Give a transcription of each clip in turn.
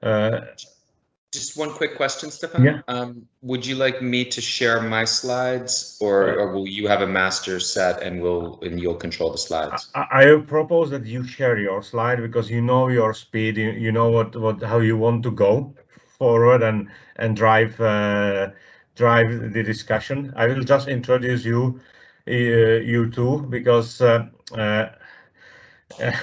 Uh, Just one quick question, Stefan. yeah. Would you like me to share my slides, or will you have a master set and you'll control the slides? I propose that you share your slide because you know your speed, you know what how you want to go forward and drive the discussion. I will just introduce you two because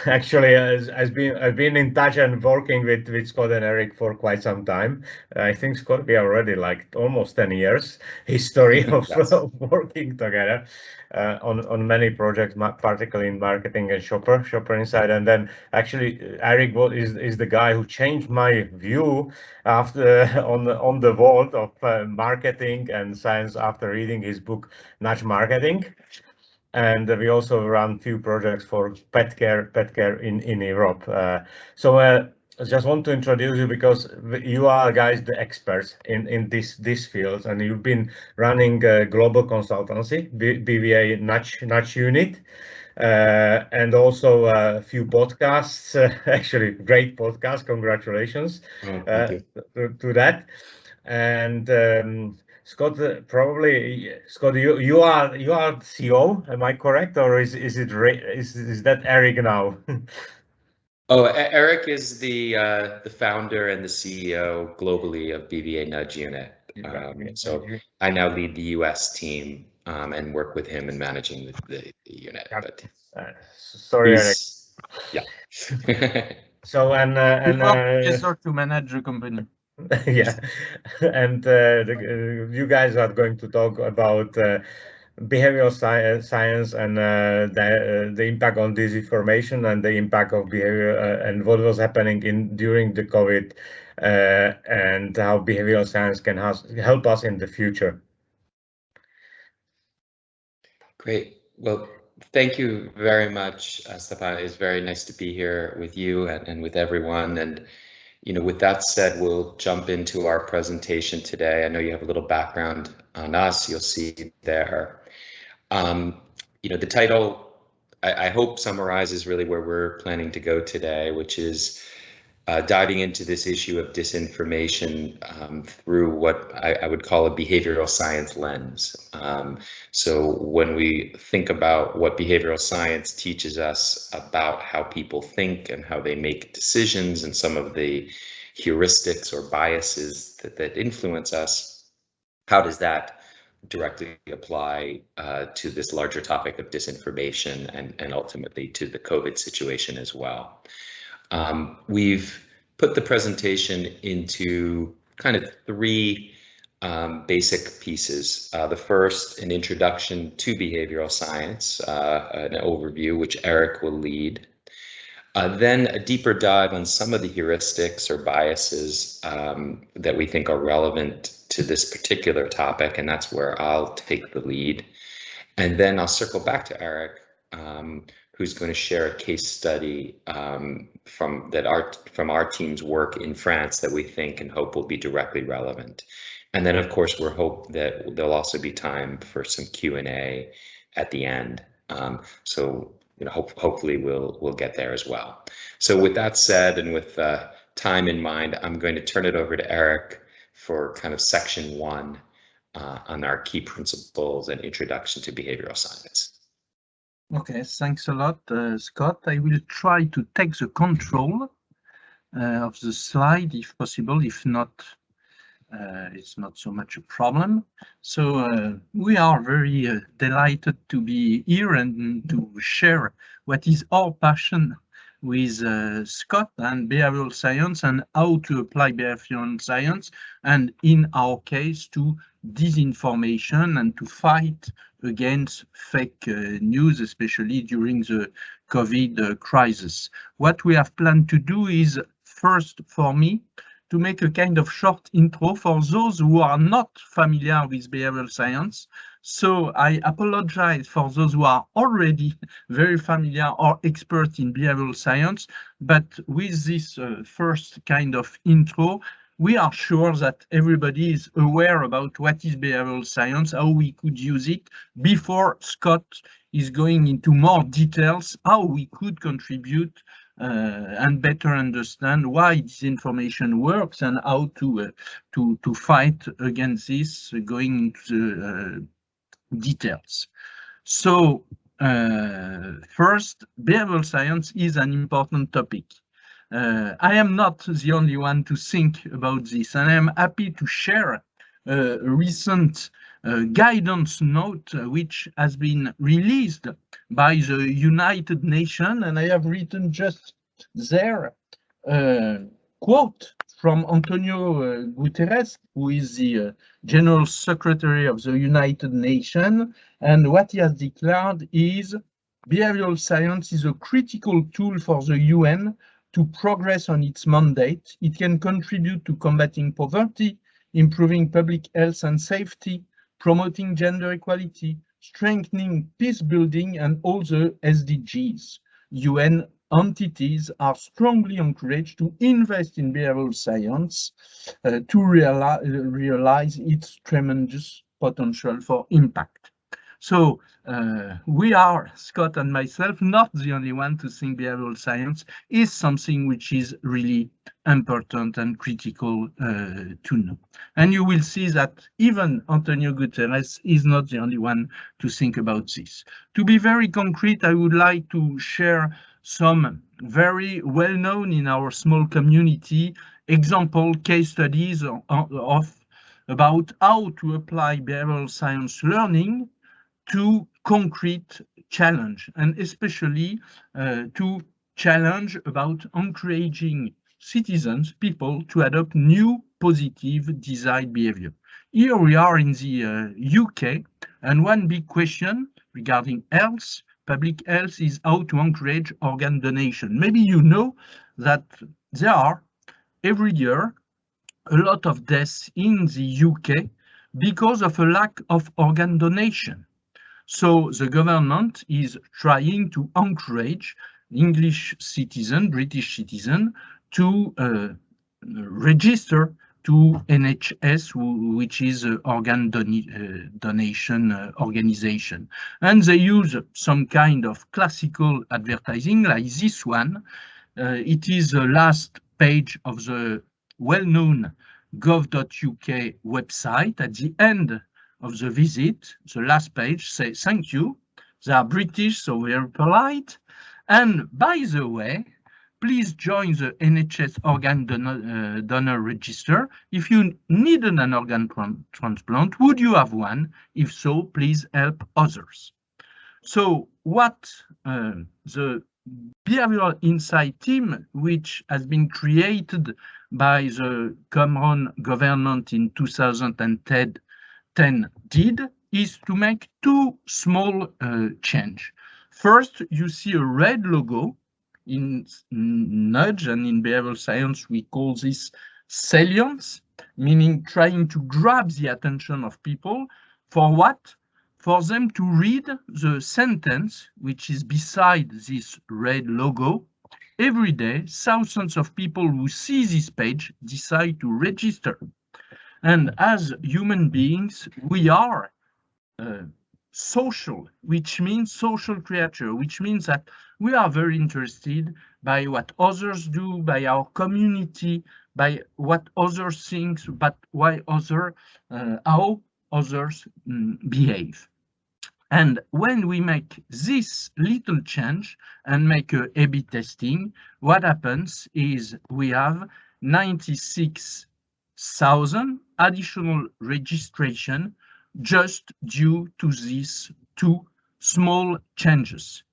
actually, I've been in touch and working with Scott and Eric for quite some time. I think Scott, we are already like almost 10 years history of Yes. working together on many projects, particularly in marketing and shopper inside. And then actually, Eric is the guy who changed my view after on the world of marketing and science after reading his book Nudge Marketing. And we also run few projects for pet care in Europe. I just want to introduce you because you are guys the experts in this field, and you've been running a global consultancy, BVA Nudge Unit, and also a few podcasts. Actually, great podcast. Congratulations Oh, thank you. to that. And Scott, Scott, you are CEO, am I correct, or is that Eric now? Oh, Eric is the founder and the CEO globally of BVA Nudge Unit. So I now lead the US team and work with him in managing the unit. But Sorry, Eric. Yeah. So Together to manage the company. yeah, and you guys are going to talk about behavioral science and the impact on disinformation and the impact of behavior and what was happening during the COVID and how behavioral science can help us in the future. Great. Well, thank you very much, Stefan. It's very nice to be here with you and with everyone. And with that said, we'll jump into our presentation today. I know you have a little background on us. You'll see there. The title, I hope, summarizes really where we're planning to go today, which is diving into this issue of disinformation through what I would call a behavioral science lens. So when we think about what behavioral science teaches us about how people think and how they make decisions and some of the heuristics or biases that influence us, how does that directly apply to this larger topic of disinformation and ultimately to the COVID situation as well? We've put the presentation into kind of three basic pieces. The first, an introduction to behavioral science, an overview, which Eric will lead. Then a deeper dive on some of the heuristics or biases that we think are relevant to this particular topic, and that's where I'll take the lead. And then I'll circle back to Eric, who's going to share a case study from our team's work in France that we think and hope will be directly relevant. And then, of course, we hope that there'll also be time for some Q&A at the end. Hopefully we'll get there as well. So with that said, and with time in mind, I'm going to turn it over to Eric for kind of section one on our key principles and introduction to behavioral science. Okay, thanks a lot, Scott. I will try to take the control of the slide if possible. If not, it's not so much a problem. So we are very delighted to be here and to share what is our passion with Scott and behavioral science and how to apply behavioral science, and in our case to disinformation and to fight against fake news, especially during the COVID crisis. What we have planned to do is, first, for me, to make a kind of short intro for those who are not familiar with behavioral science. So I apologize for those who are already very familiar or expert in behavioral science, but with this first kind of intro, we are sure that everybody is aware about what is behavioral science, how we could use it, before Scott is going into more details, how we could contribute and better understand why disinformation works and how to fight against this, going into the details. So first, behavioral science is an important topic. I am not the only one to think about this, and I am happy to share a recent guidance note which has been released by the United Nations, and I have written just there quote from Antonio Guterres, who is the General Secretary of the United Nations, and what he has declared is behavioral science is a critical tool for the UN to progress on its mandate. It can contribute to combating poverty, improving public health and safety, promoting gender equality, strengthening peace building, and all the SDGs. UN entities are strongly encouraged to invest in behavioral science to realize its tremendous potential for impact. So we are, Scott and myself, not the only one to think behavioral science is something which is really important and critical to know. And you will see that even Antonio Guterres is not the only one to think about this. To be very concrete, I would like to share some very well-known in our small community example case studies about how to apply behavioral science learning to concrete challenge, and especially to challenge about encouraging citizens, people, to adopt new positive desired behavior. Here we are in the UK, and one big question regarding health, public health, is how to encourage organ donation. Maybe you know that there are every year a lot of deaths in the UK because of a lack of organ donation. So the government is trying to encourage English citizen, British citizen, to register to NHS, which is an organ donation organization. And they use some kind of classical advertising like this one. It is the last page of the well-known gov.uk website. At the end of the visit, the last page says, thank you. They are British, so very polite. And by the way, please join the NHS organ donor register. If you needed an organ transplant, would you have one? If so, please help others. So what the behavioral insight team, which has been created by the Cameron government in 2010 did, is to make two small change. First, you see a red logo. In nudge and in behavioral science, we call this salience, meaning trying to grab the attention of people. For what? For them to read the sentence which is beside this red logo. Every day, thousands of people who see this page decide to register. And as human beings, we are social, which means social creature, which means that we are very interested by what others do, by our community, by what others think, but how others behave. And when we make this little change and make a A/B testing, what happens is we have 96,000 additional registration just due to these two small changes.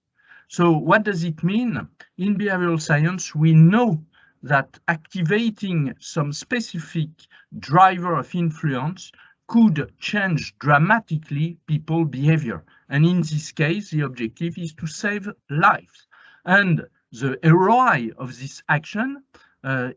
So what does it mean? In behavioral science, we know that activating some specific driver of influence could change dramatically people's behavior. And in this case, the objective is to save lives. And the ROI of this action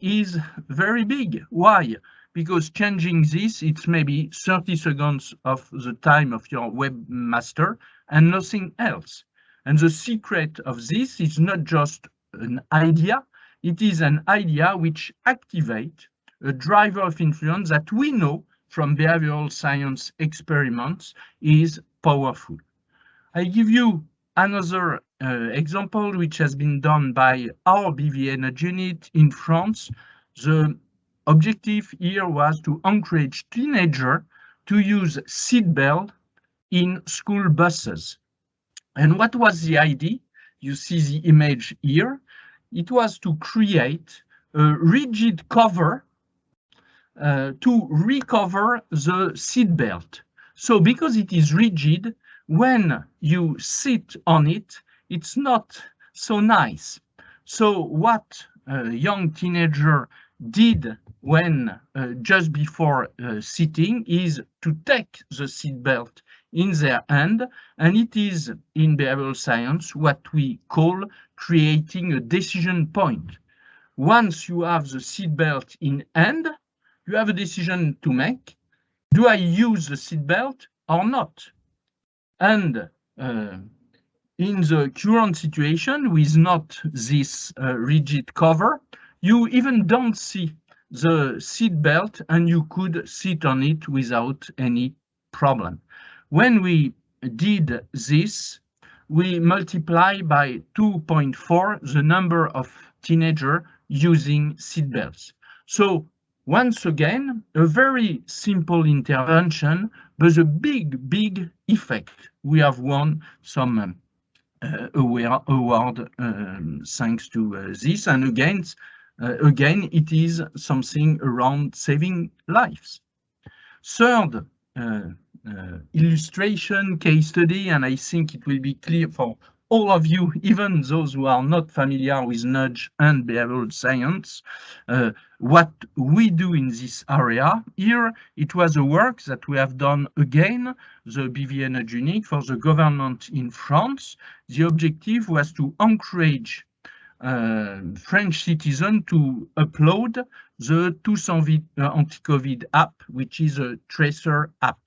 is very big. Why? Because changing this, it's maybe 30 seconds of the time of your webmaster and nothing else. And the secret of this is not just an idea, it is an idea which activates a driver of influence that we know from behavioral science experiments is powerful. I give you another example which has been done by our BVN unit in France. The objective here was to encourage teenagers to use seatbelt in school buses. And what was the idea? You see the image here. It was to create a rigid cover to recover the seat belt. So because it is rigid, when you sit on it, it's not so nice. So what a young teenager did when just before sitting is to take the seat belt in their hand, and it is in behavioral science what we call creating a decision point. Once you have the seat belt in hand, you have a decision to make. Do I use the seat belt or not? And in the current situation with not this rigid cover, you even don't see the seat belt and you could sit on it without any problem. When we did this, we multiply by 2.4 the number of teenagers using seat belts. So once again, a very simple intervention, but a big effect. We have won some award thanks to this, and again, it is something around saving lives. Third illustration case study, and I think it will be clear for all of you, even those who are not familiar with nudge and behavioral science, what we do in this area. Here, it was a work that we have done again, the BVN Nudge Unique for the government in France. The objective was to encourage French citizens to upload the Tous Anti-COVID app, which is a tracer app.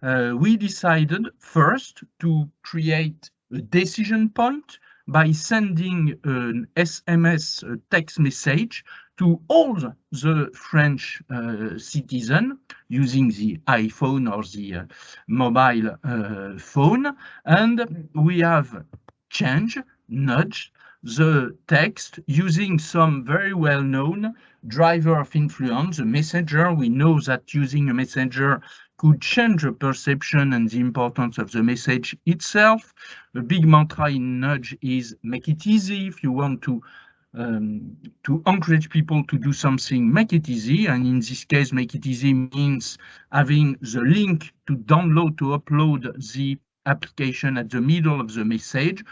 We decided first to create a decision point by sending an SMS text message to all the French citizens using the iPhone or the mobile phone, and we have changed, nudged the text using some very well-known driver of influence, a messenger. We know that using a messenger could change the perception and the importance of the message itself. A big mantra in nudge is make it easy. If you want to encourage people to do something, make it easy. And in this case, make it easy means having the link to download, to upload the application at the middle of the message,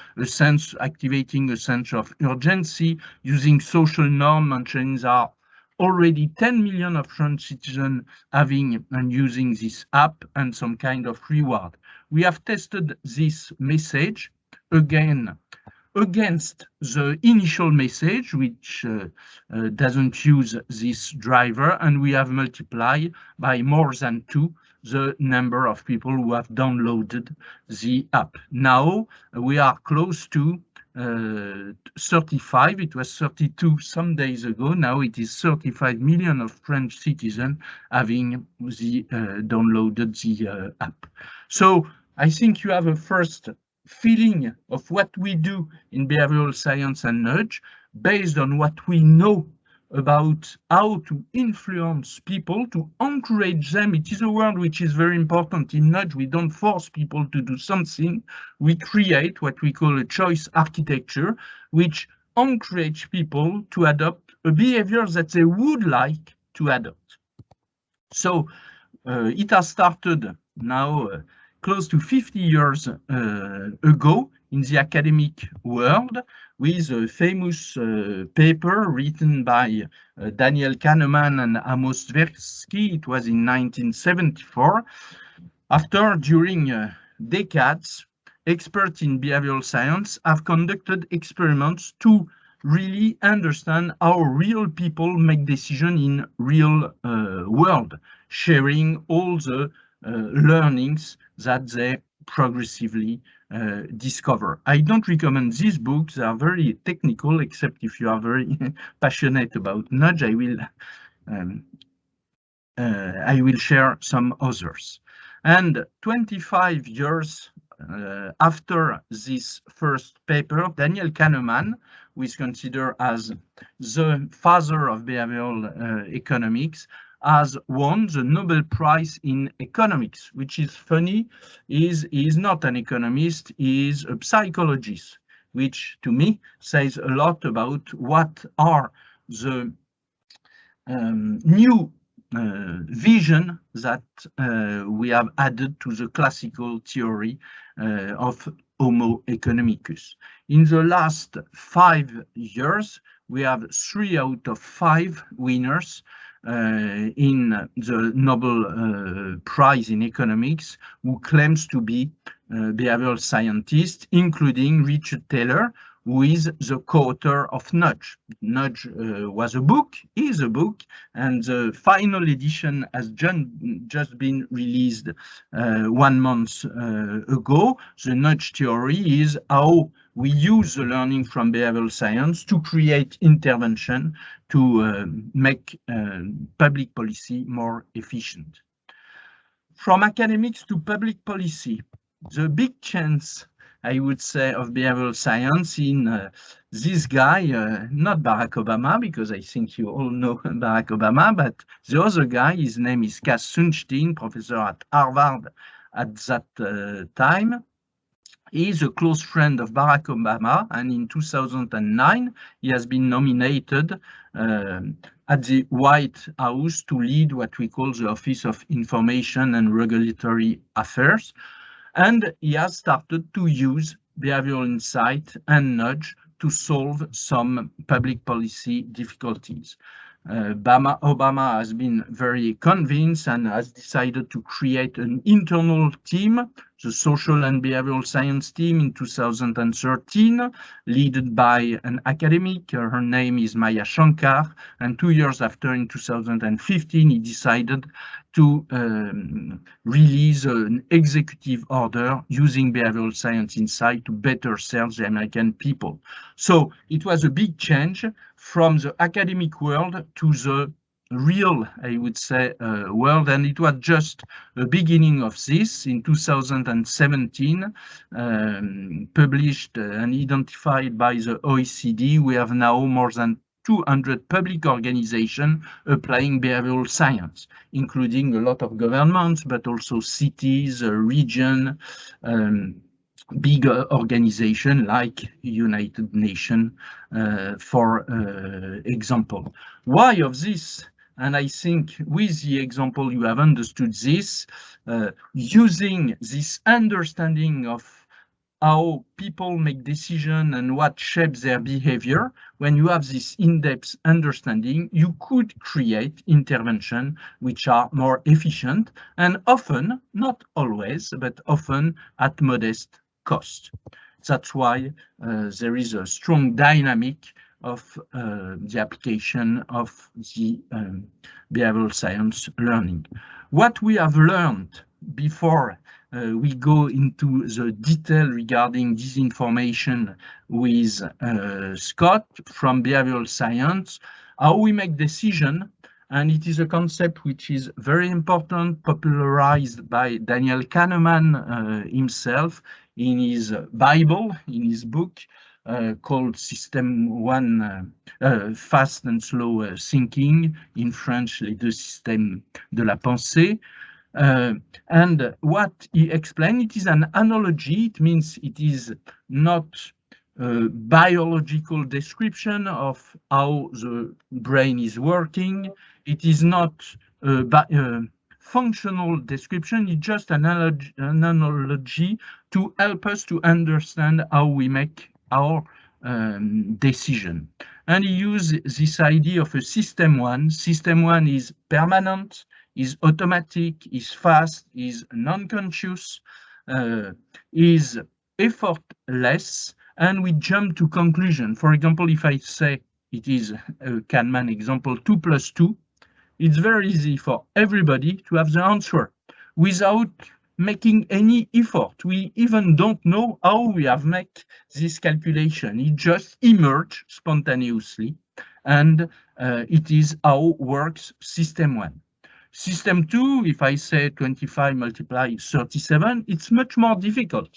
activating a sense of urgency, using social norm, mentioning there are already 10 million of French citizens having and using this app, and some kind of reward. We have tested this message again against the initial message, which doesn't use this driver, and we have multiplied by more than 2 the number of people who have downloaded the app. Now we are close to 35, it was 32 some days ago, now it is 35 million of French citizens having downloaded the app. So I think you have a first feeling of what we do in behavioral science and nudge based on what we know about how to influence people, to encourage them. It is a word which is very important in nudge. We don't force people to do something. We create what we call a choice architecture, which encourage people to adopt a behavior that they would like to adopt. So it has started now close to 50 years ago in the academic world with a famous paper written by Daniel Kahneman and Amos Tversky. It was in 1974. After, during decades, experts in behavioral science have conducted experiments to really understand how real people make decisions in real world, sharing all the learnings that they progressively discover. I don't recommend these books. They are very technical, except if you are very passionate about nudge, I will share some others. And 25 years after this first paper, Daniel Kahneman, who is considered as the father of behavioral economics, has won the Nobel Prize in economics, which is funny. He is not an economist, he is a psychologist, which to me says a lot about what are the new vision that we have added to the classical theory of Homo economicus. In the last 5 years, we have 3 out of 5 winners in the Nobel Prize in Economics who claims to be behavioral scientists, including Richard Taylor, who is the co-author of Nudge. Nudge was a book, is a book, and the final edition has just been released 1 month ago. The Nudge theory is how we use the learning from behavioral science to create intervention to make public policy more efficient. From academics to public policy, the big chance, I would say, of behavioral science in this guy, not Barack Obama, because I think you all know Barack Obama, but the other guy, his name is Cass Sunstein, professor at Harvard at that time. He is a close friend of Barack Obama, and in 2009, he has been nominated at the White House to lead what we call the Office of Information and Regulatory Affairs. And he has started to use behavioral insight and nudge to solve some public policy difficulties. Obama has been very convinced and has decided to create an internal team, the social and behavioral science team, in 2013, led by an academic. Her name is Maya Shankar, and 2 years after, in 2015, he decided to release an executive order using behavioral science insight to better serve the American people. So it was a big change from the academic world to the real, I would say, world, and it was just the beginning of this. In 2017, published and identified by the OECD, we have now more than 200 public organizations applying behavioral science, including a lot of governments, but also cities, region, big organization like United Nations, for example. Why of this? And I think with the example you have understood this, using this understanding of how people make decisions and what shapes their behavior. When you have this in-depth understanding, you could create interventions which are more efficient and often, not always, but often at modest cost. That's why there is a strong dynamic of the application of the behavioral science learning. What we have learned before we go into the detail regarding disinformation with Scott from behavioral science, how we make decisions, and it is a concept which is very important, popularized by Daniel Kahneman himself in his Bible, in his book called System 1, Fast and Slow Thinking, in French, Les deux systèmes de la pensée. And what he explained, it is an analogy. It means it is not a biological description of how the brain is working. It is not a functional description. It's just an analogy to help us to understand how we make our decision. And he used this idea of a system 1. System 1 is permanent, is automatic, is fast, is non-conscious, is effortless, and we jump to conclusion. For example, if I say it is a Kahneman example, 2 plus 2, it's very easy for everybody to have the answer without making any effort. We even don't know how we have made this calculation. It just emerged spontaneously, and it is how works system 1. System 2, if I say 25 multiplied 37, it's much more difficult.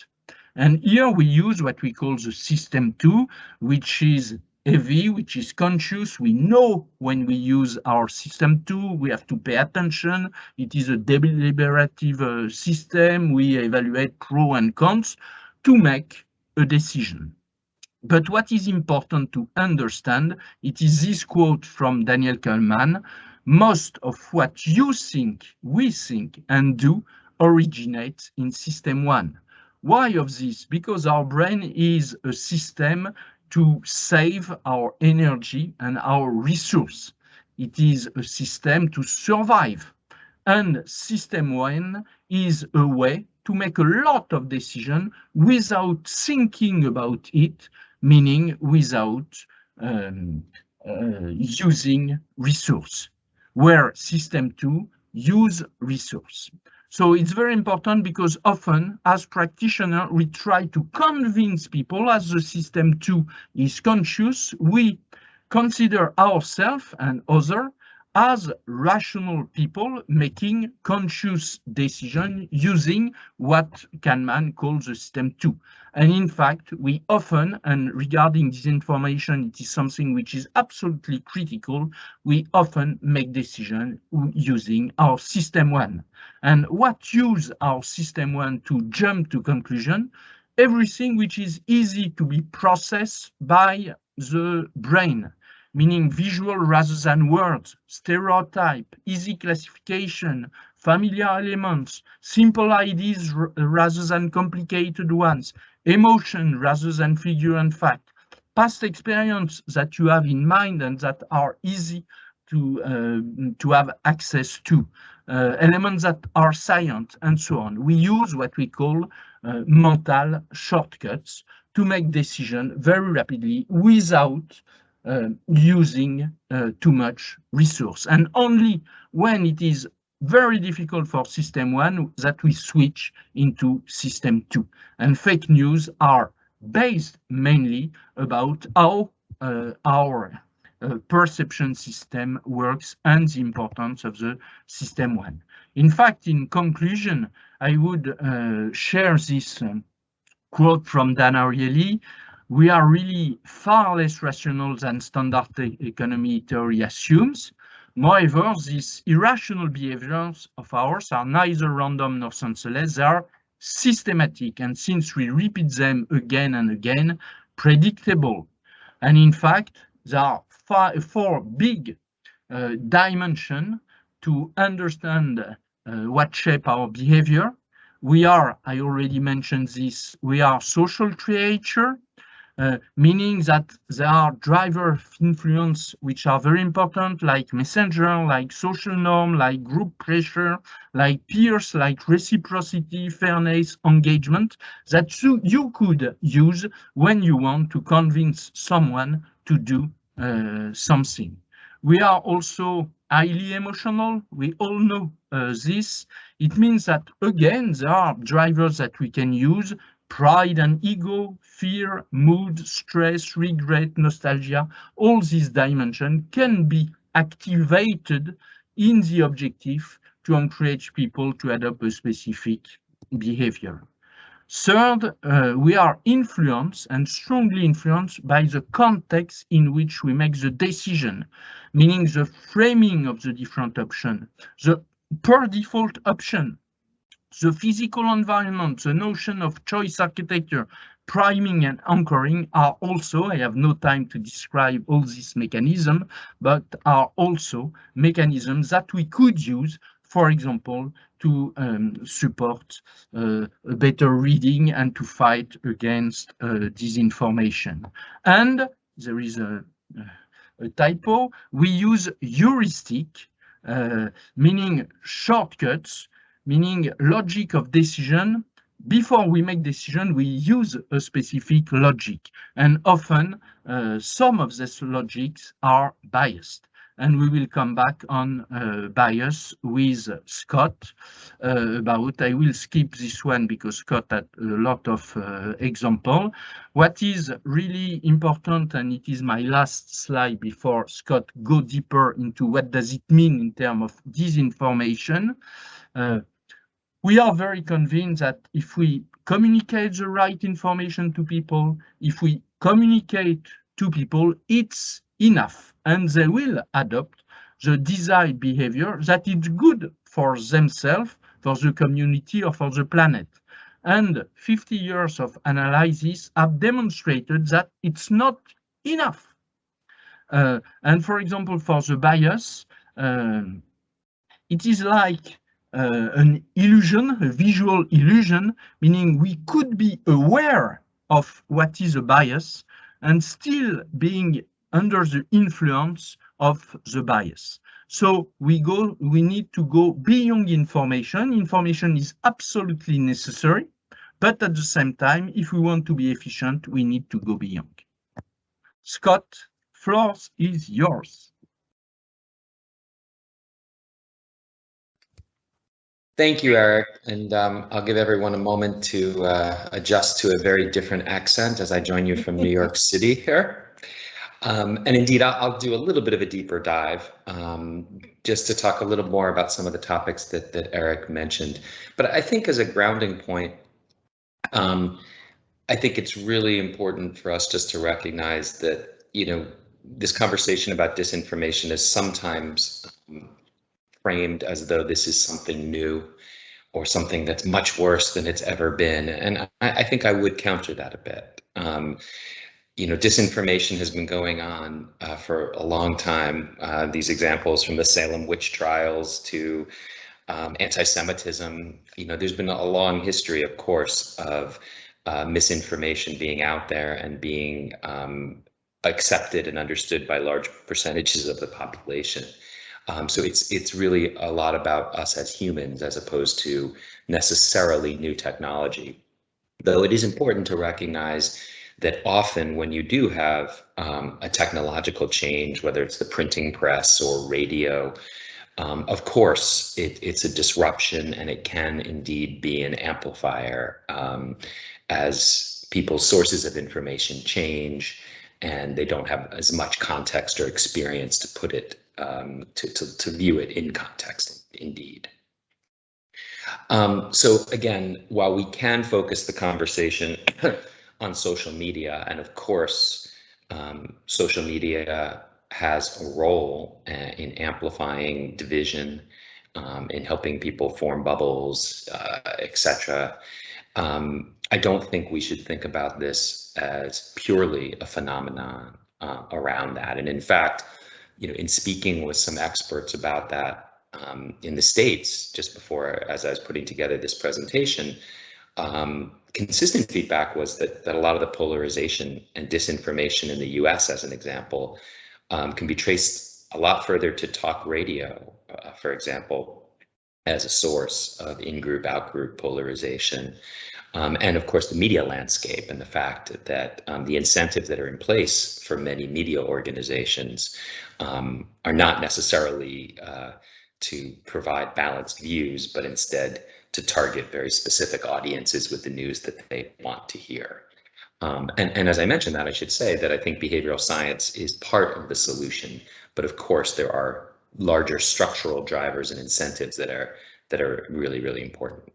And here we use what we call the system 2, which is heavy, which is conscious. We know when we use our system 2, we have to pay attention. It is a deliberative system. We evaluate pros and cons to make a decision. But what is important to understand, it is this quote from Daniel Kahneman: most of what you think, we think, and do originates in system 1. Why of this? Because our brain is a system to save our energy and our resource. It is a system to survive. And system 1 is a way to make a lot of decisions without thinking about it, meaning without using resource, where system 2 use resource. So it's very important because often as practitioners, we try to convince people as the system 2 is conscious, we consider ourselves and others as rational people making conscious decisions using what Kahneman calls the system 2. And in fact, we often, and regarding disinformation, it is something which is absolutely critical, we often make decisions using our system 1. And what use our system 1 to jump to conclusion? Everything which is easy to be processed by the brain, meaning visual rather than words, stereotype, easy classification, familiar elements, simple ideas rather than complicated ones, emotion rather than figure and fact, past experience that you have in mind and that are easy to have access to, elements that are silent, and so on. We use what we call mental shortcuts to make decisions very rapidly without using too much resource. And only when it is very difficult for system 1 that we switch into system 2. And fake news are based mainly about how our perception system works and the importance of the system 1. In fact, in conclusion, I would share this quote from Dan Ariely: we are really far less rational than standard economy theory assumes. Moreover, these irrational behaviors of ours are neither random nor senseless, they are systematic, and since we repeat them again and again, predictable. And in fact, there are four big dimensions to understand what shape our behavior. We are, I already mentioned this, we are social creature, meaning that there are drivers of influence which are very important, like messenger, like social norm, like group pressure, like peers, like reciprocity, fairness, engagement, that you could use when you want to convince someone to do something. We are also highly emotional. We all know this. It means that, again, there are drivers that we can use: pride and ego, fear, mood, stress, regret, nostalgia. All these dimensions can be activated in the objective to encourage people to adopt a specific behavior. Third, we are influenced and strongly influenced by the context in which we make the decision, meaning the framing of the different options, the per default option, the physical environment, the notion of choice architecture, priming and anchoring are also, I have no time to describe all these mechanisms, but are also mechanisms that we could use, for example, to support a better reading and to fight against disinformation. And there is a typo, we use heuristic, meaning shortcuts, meaning logic of decision. Before we make decision, we use a specific logic, and often some of these logics are biased. and we will come back on bias with Scott about, I will skip this one because Scott had a lot of example. What is really important, and it is my last slide before Scott go deeper into what does it mean in terms of disinformation. We are very convinced that if we communicate the right information to people, if we communicate to people, it's enough, and they will adopt the desired behavior that is good for themselves, for the community, or for the planet. And 50 years of analysis have demonstrated that it's not enough. And for example, for the bias, it is like an illusion, a visual illusion, meaning we could be aware of what is a bias and still being under the influence of the bias. So we need to go beyond information. Information is absolutely necessary, but at the same time, if we want to be efficient, we need to go beyond. Scott, floor is yours. Thank you, Eric, and I'll give everyone a moment to adjust to a very different accent as I join you from New York City here. And indeed, I'll do a little bit of a deeper dive just to talk a little more about some of the topics that Eric mentioned. But I think as a grounding point, I think it's really important for us just to recognize that, you know, this conversation about disinformation is sometimes framed as though this is something new or something that's much worse than it's ever been. And I think I would counter that a bit. You know, disinformation has been going on for a long time. These examples from the Salem witch trials to anti-Semitism, you know, there's been a long history, of course, of misinformation being out there and being accepted and understood by large percentages of the population. So it's really a lot about us as humans as opposed to necessarily new technology. Though it is important to recognize that often when you do have a technological change, whether it's the printing press or radio, of course, it's a disruption, and it can indeed be an amplifier as people's sources of information change and they don't have as much context or experience to put it, to view it in context, indeed. So again, while we can focus the conversation on social media, and of course, social media has a role in amplifying division, in helping people form bubbles, etc. I don't think we should think about this as purely a phenomenon around that. And in fact, you know, in speaking with some experts about that in the States, just before, as I was putting together this presentation, consistent feedback was that a lot of the polarization and disinformation in the US, as an example, can be traced a lot further to talk radio, for example, as a source of in-group, out-group polarization. And of course, the media landscape and the fact that the incentives that are in place for many media organizations are not necessarily to provide balanced views, but instead to target very specific audiences with the news that they want to hear. And as I mentioned that, I should say that I think behavioral science is part of the solution, but of course there are larger structural drivers and incentives that are really, really important.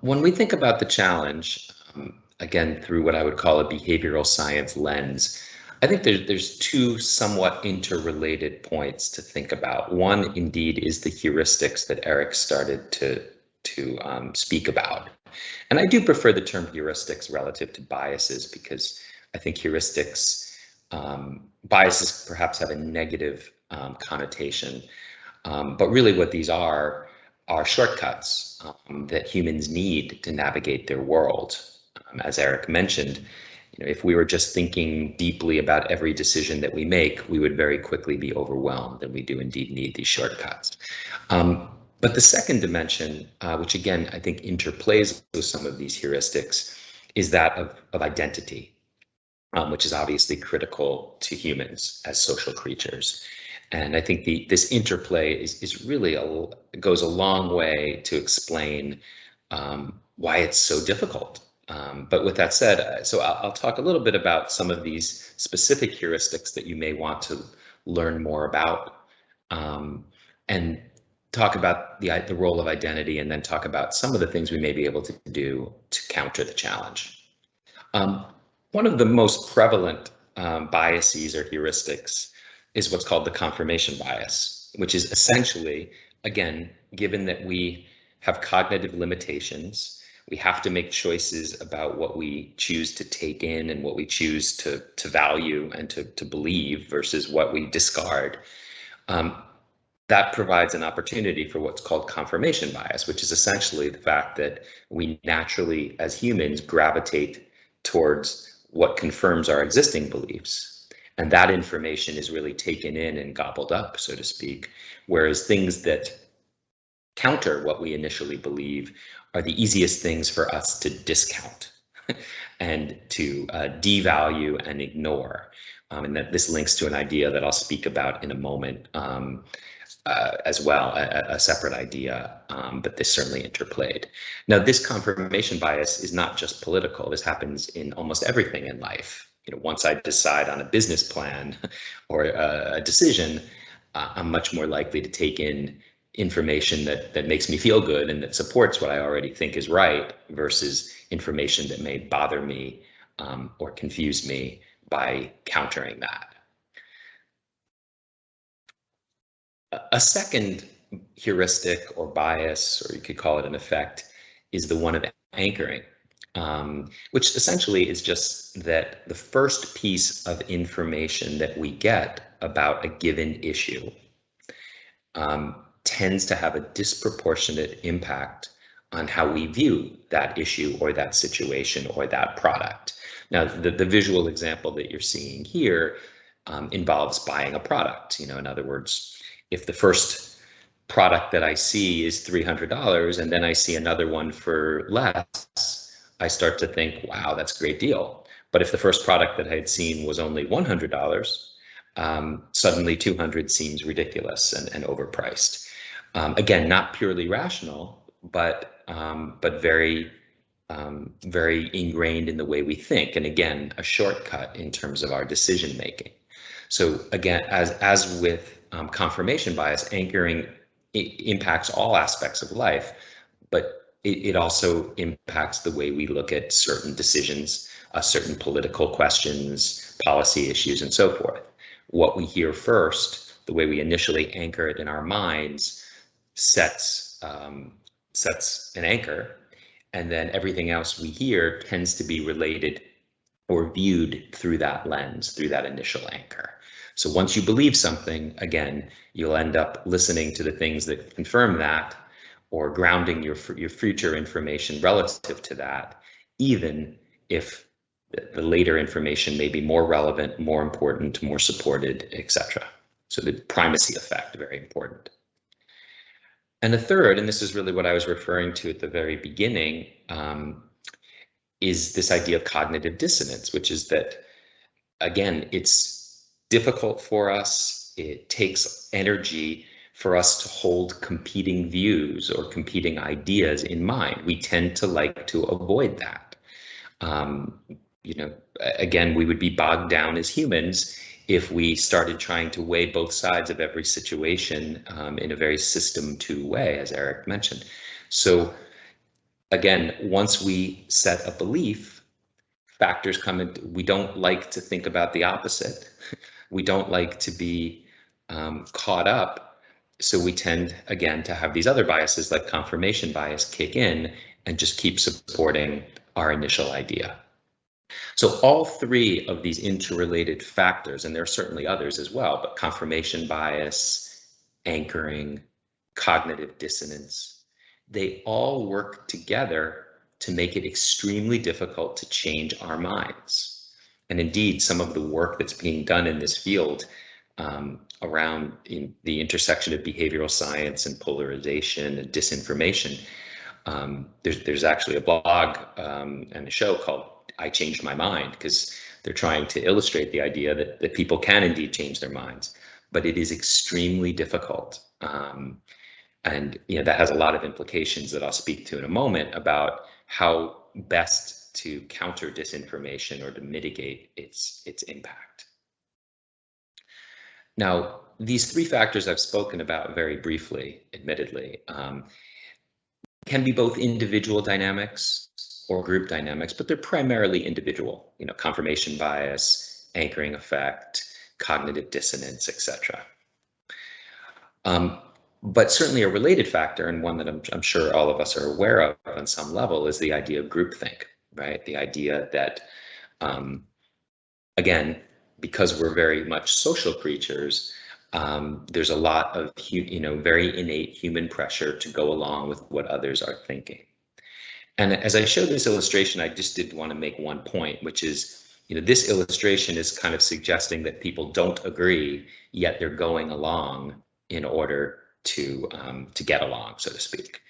When we think about the challenge, again, through what I would call a behavioral science lens, I think there's two somewhat interrelated points to think about. One, indeed, is the heuristics that Eric started to speak about. And I do prefer the term heuristics relative to biases, because I think heuristics, biases perhaps have a negative connotation. But really what these are shortcuts that humans need to navigate their world. As Eric mentioned, you know, if we were just thinking deeply about every decision that we make, we would very quickly be overwhelmed, and we do indeed need these shortcuts. But the second dimension, which again, I think interplays with some of these heuristics, is that of identity. which is obviously critical to humans as social creatures. And I think this interplay is really goes a long way to explain why it's so difficult. But with that said, so I'll talk a little bit about some of these specific heuristics that you may want to learn more about, and talk about the role of identity, and then talk about some of the things we may be able to do to counter the challenge. One of the most prevalent biases or heuristics is what's called the confirmation bias, which is essentially, again, given that we have cognitive limitations, we have to make choices about what we choose to take in and what we choose to value and to believe versus what we discard. That provides an opportunity for what's called confirmation bias, which is essentially the fact that we naturally, as humans, gravitate towards what confirms our existing beliefs. And that information is really taken in and gobbled up, so to speak, whereas things that counter what we initially believe are the easiest things for us to discount and to devalue and ignore. And that this links to an idea that I'll speak about in a moment as well, a separate idea, but this certainly interplayed. Now, this confirmation bias is not just political. This happens in almost everything in life. You know, once I decide on a business plan or a decision, I'm much more likely to take in information that makes me feel good and that supports what I already think is right versus information that may bother me or confuse me by countering that. A second heuristic or bias, or you could call it an effect, is the one of anchoring, which essentially is just that the first piece of information that we get about a given issue tends to have a disproportionate impact on how we view that issue or that situation or that product. Now, the visual example that you're seeing here involves buying a product. You know, in other words, if the first product that I see is $300 and then I see another one for less, I start to think, wow, that's a great deal. But if the first product that I had seen was only $100, suddenly $200 seems ridiculous and overpriced. Again, not purely rational, but very ingrained in the way we think, and again, a shortcut in terms of our decision making. So again, as with confirmation bias, anchoring impacts all aspects of life, but it also impacts the way we look at certain decisions, certain political questions, policy issues, and so forth. What we hear first, the way we initially anchor it in our minds, sets an anchor, and then everything else we hear tends to be related or viewed through that lens, through that initial anchor. So once you believe something, again, you'll end up listening to the things that confirm that, or grounding your future information relative to that, even if the later information may be more relevant, more important, more supported, etc. So the primacy effect, very important. And the third, and this is really what I was referring to at the very beginning, is this idea of cognitive dissonance, which is that, again, it's difficult for us. It takes energy for us to hold competing views or competing ideas in mind. We tend to like to avoid that. You know, again, we would be bogged down as humans if we started trying to weigh both sides of every situation in a very system 2 way, as Eric mentioned. So again, once we set a belief, factors come in. We don't like to think about the opposite. We don't like to be caught up. So we tend, again, to have these other biases like confirmation bias kick in and just keep supporting our initial idea. So all three of these interrelated factors, and there are certainly others as well, but confirmation bias, anchoring, cognitive dissonance, they all work together to make it extremely difficult to change our minds. And indeed, some of the work that's being done in this field around the intersection of behavioral science and polarization and disinformation, there's actually a blog and a show called I changed my mind, because they're trying to illustrate the idea that people can indeed change their minds, but it is extremely difficult. And that has a lot of implications that I'll speak to in a moment about how best to counter disinformation or to mitigate its impact. Now, these three factors I've spoken about very briefly, admittedly, can be both individual dynamics or group dynamics, but they're primarily individual, confirmation bias, anchoring effect, cognitive dissonance, etc. But certainly a related factor, and one that I'm sure all of us are aware of on some level, is the idea of groupthink, right? The idea that, again, because we're very much social creatures, there's a lot of very innate human pressure to go along with what others are thinking. And as I showed this illustration, I just did want to make one point, which is, this illustration is kind of suggesting that people don't agree, yet they're going along in order to get along, so to speak.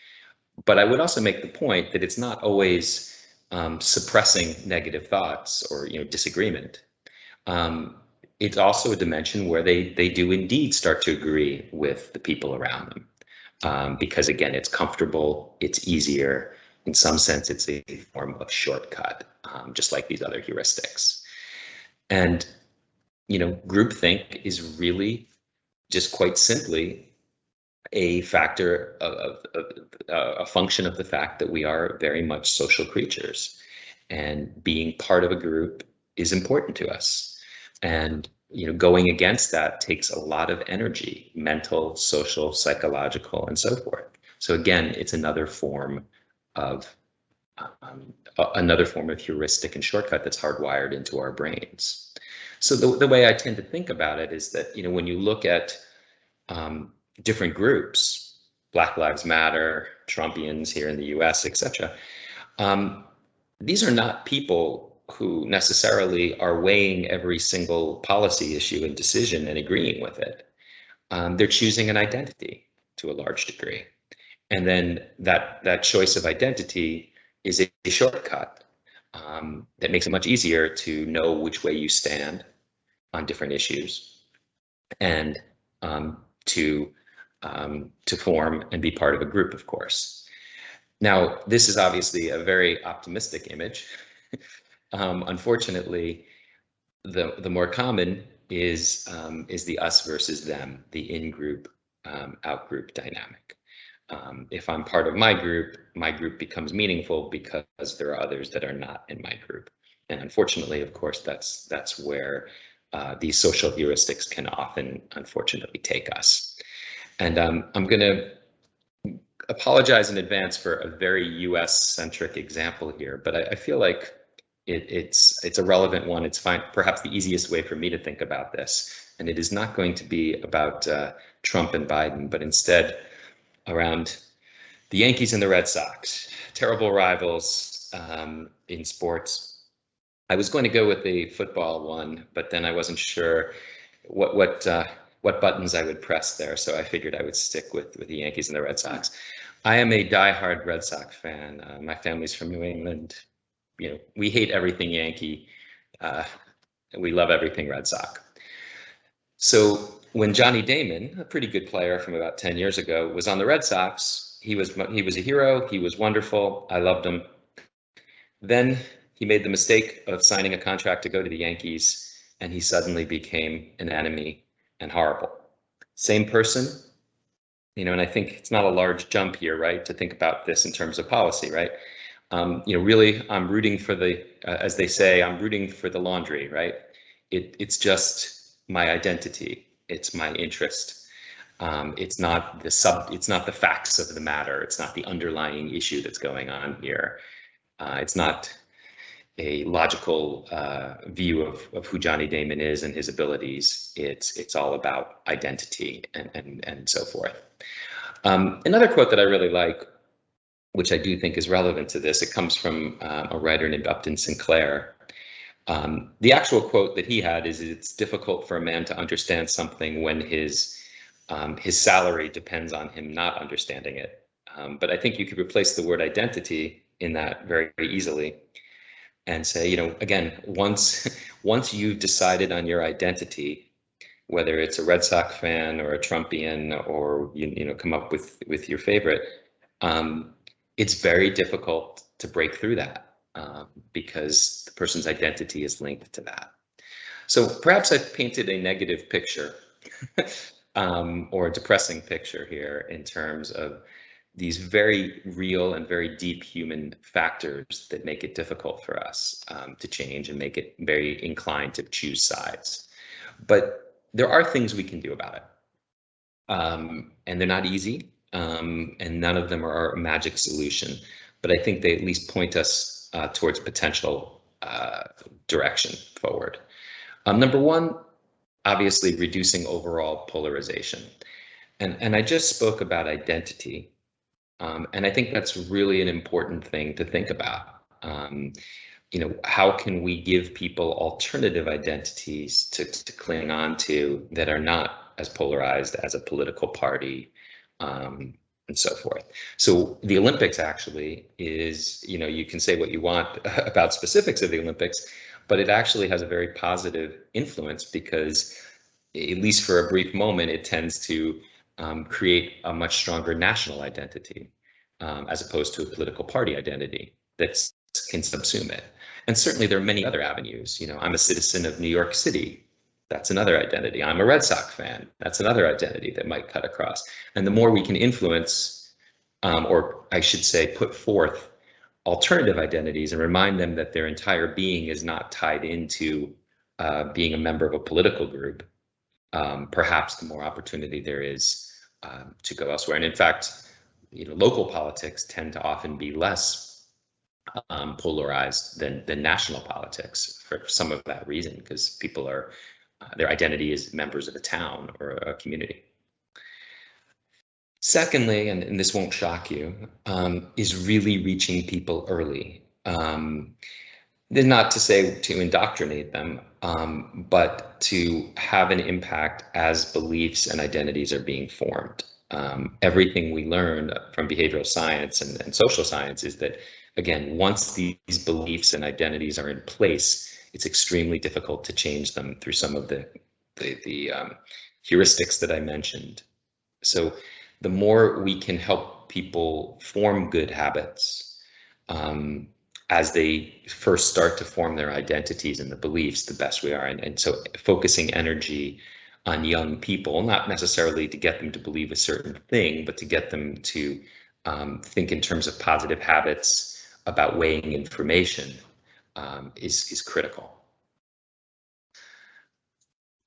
But I would also make the point that it's not always suppressing negative thoughts or disagreement. It's also a dimension where they do indeed start to agree with the people around them, because again, it's comfortable, it's easier. In some sense, it's a form of shortcut, just like these other heuristics. And groupthink is really just quite simply a factor of a function of the fact that we are very much social creatures, and being part of a group is important to us. And going against that takes a lot of energy, mental, social, psychological, and so forth. So again, it's another form of heuristic and shortcut that's hardwired into our brains. So the way I tend to think about it is that when you look at different groups, Black Lives Matter, Trumpians here in the US, etc., these are not people who necessarily are weighing every single policy issue and decision and agreeing with it. They're choosing an identity to a large degree. And then that choice of identity is a shortcut that makes it much easier to know which way you stand on different issues, and to form and be part of a group, of course. Now, this is obviously a very optimistic image. Unfortunately, the more common is the us versus them, the in-group, out-group dynamic. If I'm part of my group becomes meaningful because there are others that are not in my group. And unfortunately, of course, that's where these social heuristics can often, unfortunately, take us. And I'm going to apologize in advance for a very US-centric example here, but I feel like it's a relevant one. It's fine, perhaps the easiest way for me to think about this. And it is not going to be about Trump and Biden, but instead around the Yankees and the Red Sox, terrible rivals in sports. I was going to go with the football one, but then I wasn't sure what buttons I would press there, so I figured I would stick with the Yankees and the Red Sox. I am a diehard Red Sox fan. My family's from New England. We hate everything Yankee. We love everything Red Sox. So when Johnny Damon, a pretty good player from about 10 years ago, was on the Red Sox, he was a hero. He was wonderful. I loved him. Then he made the mistake of signing a contract to go to the Yankees, and he suddenly became an enemy and horrible. Same person, and I think it's not a large jump here, right, to think about this in terms of policy, right? Really, I'm rooting for as they say, I'm rooting for the laundry, right? It's just my identity. It's my interest. It's not the facts of the matter. It's not the underlying issue that's going on here. It's not a logical view of who Johnny Damon is and his abilities. It's all about identity and so forth. Another quote that I really like, which I do think is relevant to this, it comes from a writer named Upton Sinclair. The actual quote that he had is, "It's difficult for a man to understand something when his salary depends on him not understanding it." But I think you could replace the word identity in that very, very easily. and say, again, once you've decided on your identity, whether it's a Red Sox fan or a Trumpian, or come up with your favorite, it's very difficult to break through that because the person's identity is linked to that. So perhaps I've painted a negative picture or a depressing picture here in terms of these very real and very deep human factors that make it difficult for us to change and make it very inclined to choose sides. But there are things we can do about it. And they're not easy, and none of them are a magic solution, but I think they at least point us towards potential direction forward. Number one, obviously reducing overall polarization. And I just spoke about identity. And I think that's really an important thing to think about. How can we give people alternative identities to cling on to that are not as polarized as a political party, and so forth. So the Olympics actually is, you can say what you want about specifics of the Olympics, but it actually has a very positive influence because, at least for a brief moment, it tends to create a much stronger national identity as opposed to a political party identity that can subsume it. And certainly there are many other avenues. I'm a citizen of New York City. That's another identity. I'm a Red Sox fan. That's another identity that might cut across. And the more we can influence, or I should say, put forth alternative identities and remind them that their entire being is not tied into being a member of a political group, perhaps the more opportunity there is to go elsewhere. And in fact, local politics tend to often be less polarized than national politics for some of that reason, because people are, their identity is members of a town or a community. Secondly, and this won't shock you, is really reaching people early. Not to say to indoctrinate them, but to have an impact as beliefs and identities are being formed. Everything we learn from behavioral science and social science is that, again, once these beliefs and identities are in place, it's extremely difficult to change them through some of the heuristics that I mentioned. So the more we can help people form good habits as they first start to form their identities and the beliefs, the best we are. And so focusing energy on young people, not necessarily to get them to believe a certain thing, but to get them to think in terms of positive habits about weighing information is critical.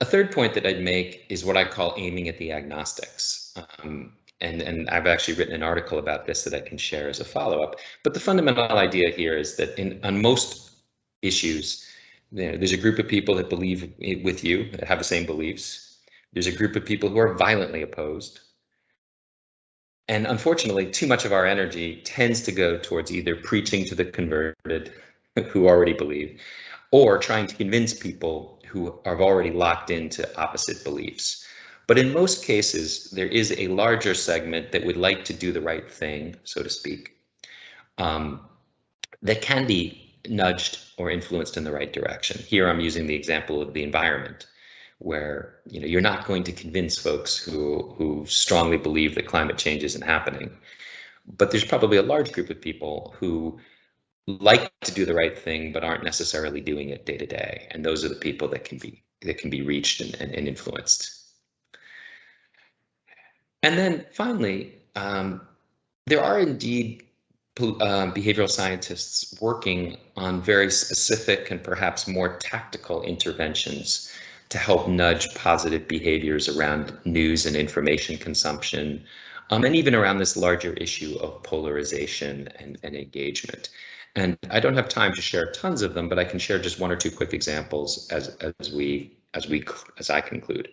A third point that I'd make is what I call aiming at the agnostics. And I've actually written an article about this that I can share as a follow-up. But the fundamental idea here is that on most issues, there's a group of people that believe with you, that have the same beliefs. There's a group of people who are violently opposed. And unfortunately, too much of our energy tends to go towards either preaching to the converted who already believe, or trying to convince people who are already locked into opposite beliefs. But in most cases, there is a larger segment that would like to do the right thing, so to speak, that can be nudged or influenced in the right direction. Here I'm using the example of the environment, where you're not going to convince folks who strongly believe that climate change isn't happening. But there's probably a large group of people who like to do the right thing, but aren't necessarily doing it day to day. And those are the people that can be reached and influenced. And then finally, there are indeed behavioral scientists working on very specific and perhaps more tactical interventions to help nudge positive behaviors around news and information consumption, and even around this larger issue of polarization and engagement. And I don't have time to share tons of them, but I can share just one or two quick examples as I conclude.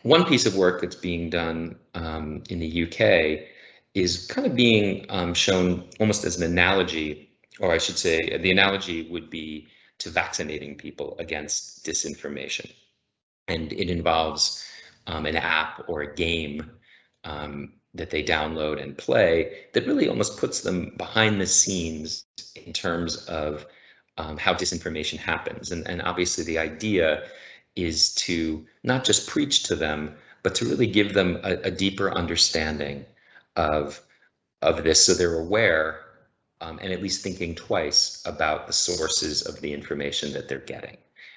One piece of work that's being done in the UK is kind of being shown almost as an analogy, or I should say the analogy would be to vaccinating people against disinformation. And it involves an app or a game that they download and play that really almost puts them behind the scenes in terms of how disinformation happens. And obviously the idea is to not just preach to them, but to really give them a deeper understanding of this, so they're aware and at least thinking twice about the sources of the information that they're getting.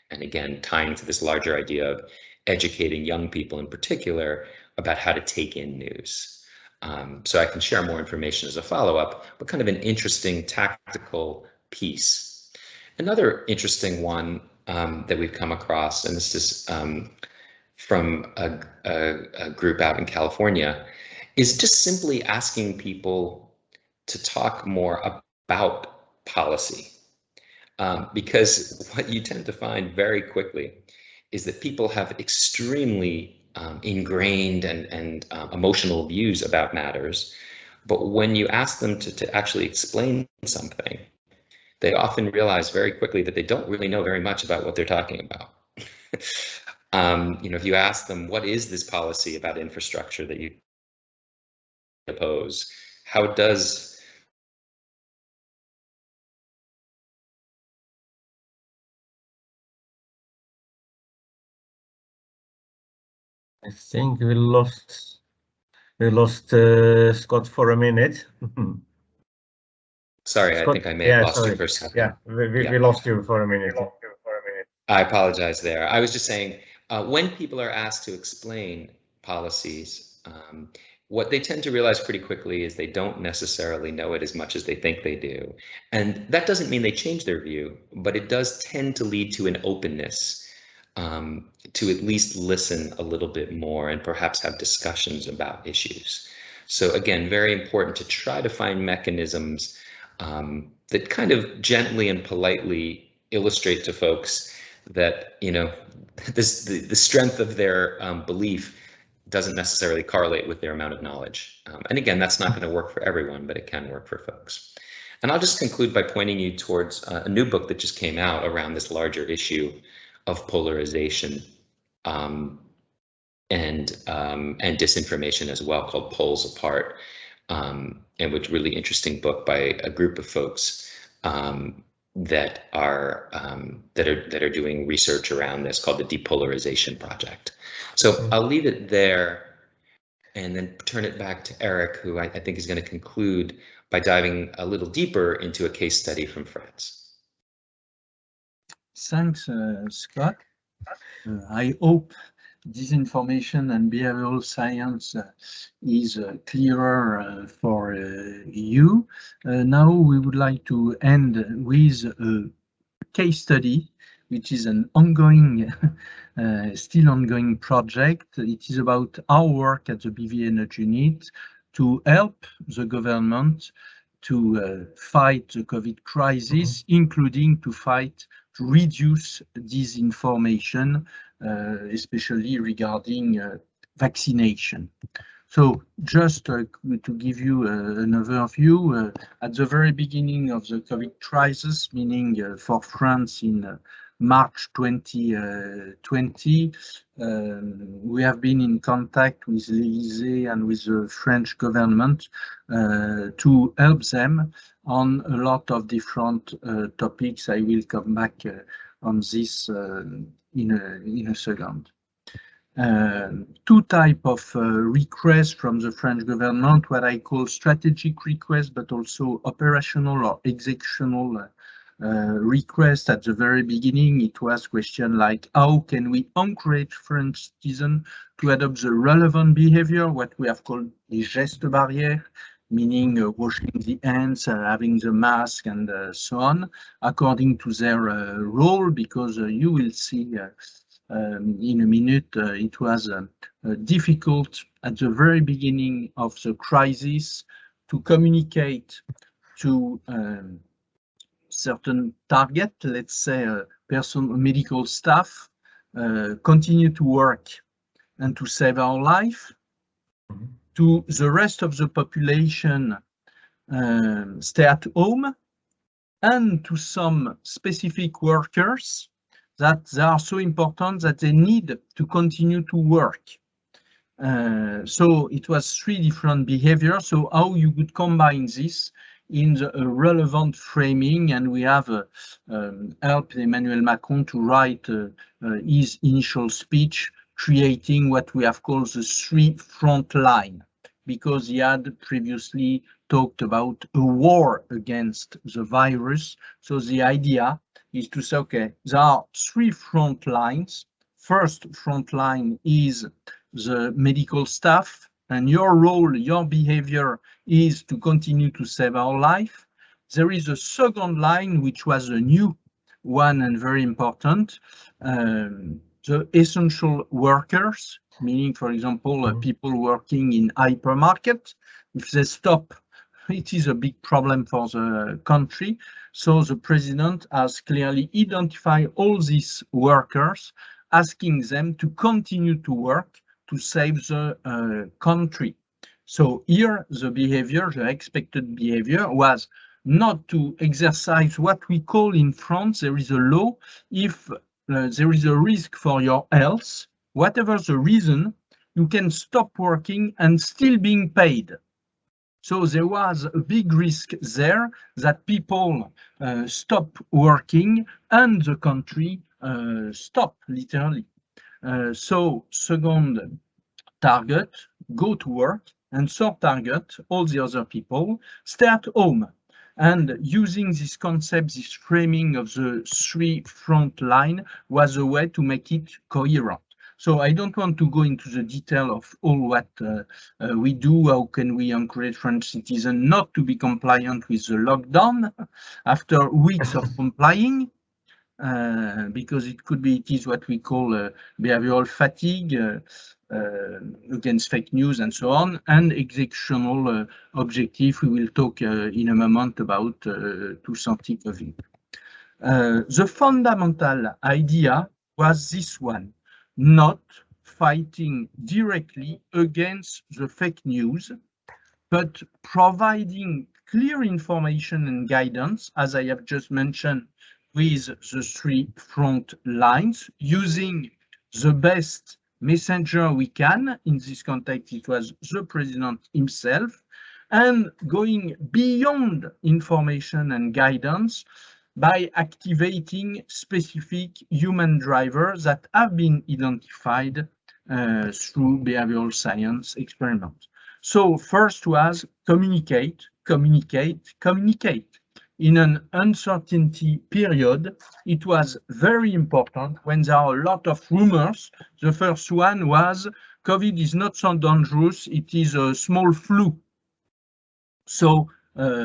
And again, tying to this larger idea of educating young people in particular about how to take in news. So I can share more information as a follow-up, but kind of an interesting tactical piece. Another interesting one that we've come across, and this is from a group out in California, is just simply asking people to talk more about policy. Because what you tend to find very quickly is that people have extremely ingrained and emotional views about matters. But when you ask them to actually explain something, they often realize very quickly that they don't really know very much about what they're talking about. If you ask them, what is this policy about infrastructure that you oppose? How does I think we lost Scott for a minute. Sorry, Scott, I think I may have lost sorry. you for a second. Yeah, we lost you for a minute. I apologize there. I was just saying, when people are asked to explain policies, what they tend to realize pretty quickly is they don't necessarily know it as much as they think they do. And that doesn't mean they change their view, but it does tend to lead to an openness to at least listen a little bit more and perhaps have discussions about issues. So again, very important to try to find mechanisms that kind of gently and politely illustrate to folks that, the strength of their belief doesn't necessarily correlate with their amount of knowledge. And again, that's not going to work for everyone, but it can work for folks. And I'll just conclude by pointing you towards a new book that just came out around this larger issue of polarization and disinformation as well, called Poles Apart, and which really interesting book by a group of folks that are doing research around this, called the Depolarization Project. So I'll leave it there and then turn it back to Eric, who I think is going to conclude by diving a little deeper into a case study from France. Thanks, Scott. I hope disinformation and behavioral science is clearer for you. Now we would like to end with a case study, which is an ongoing, still ongoing project. It is about our work at the BV Energy Unit to help the government to fight the COVID crisis, including to reduce disinformation, especially regarding vaccination. So just to give you an overview, at the very beginning of the COVID crisis, meaning for France in March 2020, we have been in contact with l'Élysée and with the French government to help them on a lot of different topics. I will come back on this in a second. Two types of requests from the French government, what I call strategic requests, but also operational or executional requests. At the very beginning, it was question like, how can we encourage French citizens to adopt the relevant behavior, what we have called les gestes barrières, meaning washing the hands, having the mask, and so on, according to their role, because you will see in a minute, it was difficult at the very beginning of the crisis to communicate to certain target, let's say medical staff, continue to work and to save our life. To the rest of the population, stay at home, and to some specific workers that they are so important that they need to continue to work. So it was 3 different behaviors. So how you could combine this in the relevant framing, and we have helped Emmanuel Macron to write his initial speech, creating what we have called the 3 front line, because he had previously talked about a war against the virus. So the idea is to say, okay, there are 3 front lines. First front line is the medical staff, and your role, your behavior is to continue to save our life. There is a second line, which was a new one and very important, the essential workers, meaning, for example, people working in hypermarket. If they stop, it is a big problem for the country. So the president has clearly identified all these workers, asking them to continue to work to save the country. So here, the behavior, the expected behavior was not to exercise what we call in France, there is a law, if there is a risk for your health, whatever the reason, you can stop working and still being paid. So there was a big risk there that people stop working and the country stop, literally. So second target, go to work, and third target, all the other people, stay at home. And using this concept, this framing of the 3 front line was a way to make it coherent. So I don't want to go into the detail of all what we do. How can we encourage French citizens not to be compliant with the lockdown after weeks of complying? Because it is what we call behavioral fatigue against fake news and so on, and executional objective. We will talk in a moment about to COVID. The fundamental idea was this one, not fighting directly against the fake news, but providing clear information and guidance, as I have just mentioned, with the 3 front lines, using the best messenger we can. In this context, it was the president himself, and going beyond information and guidance by activating specific human drivers that have been identified through behavioral science experiments. So first was communicate, communicate, communicate. In an uncertainty period, it was very important when there are a lot of rumors. The first one was COVID is not so dangerous, it is a small flu. So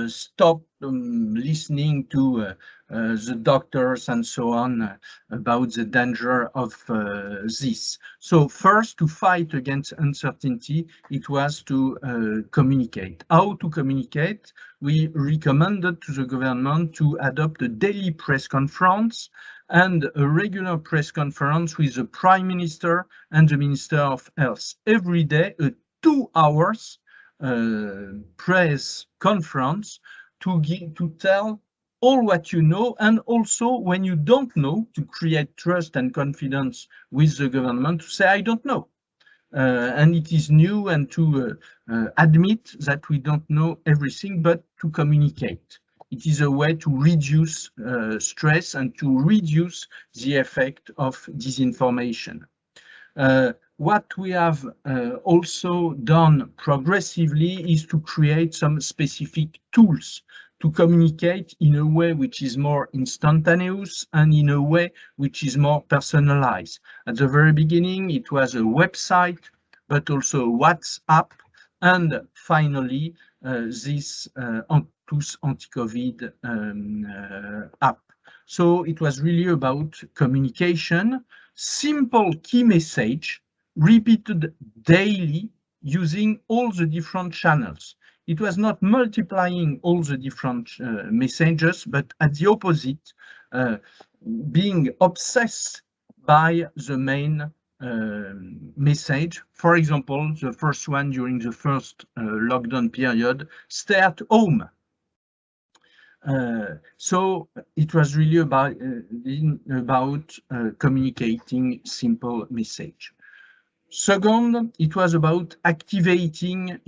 stop listening to the doctors and so on about the danger of this. So first, to fight against uncertainty, it was to communicate. How to communicate? We recommended to the government to adopt a daily press conference and a regular press conference with the Prime Minister and the Minister of Health. Every day, 2 hours press conference to tell all what you know, and also when you don't know, to create trust and confidence with the government, to say I don't know, and it is new, and to admit that we don't know everything, but to communicate. It is a way to reduce stress and to reduce the effect of disinformation. What we have also done progressively is to create some specific tools to communicate in a way which is more instantaneous and in a way which is more personalized. At the very beginning, it was a website, but also WhatsApp, and finally, this TOUS Anti-COVID app. So it was really about communication, simple key message, repeated daily using all the different channels. It was not multiplying all the different messages, but at the opposite, being obsessed by the main message. For example, the first one during the first lockdown period, stay at home. So it was really about communicating simple message. Second, it was about activating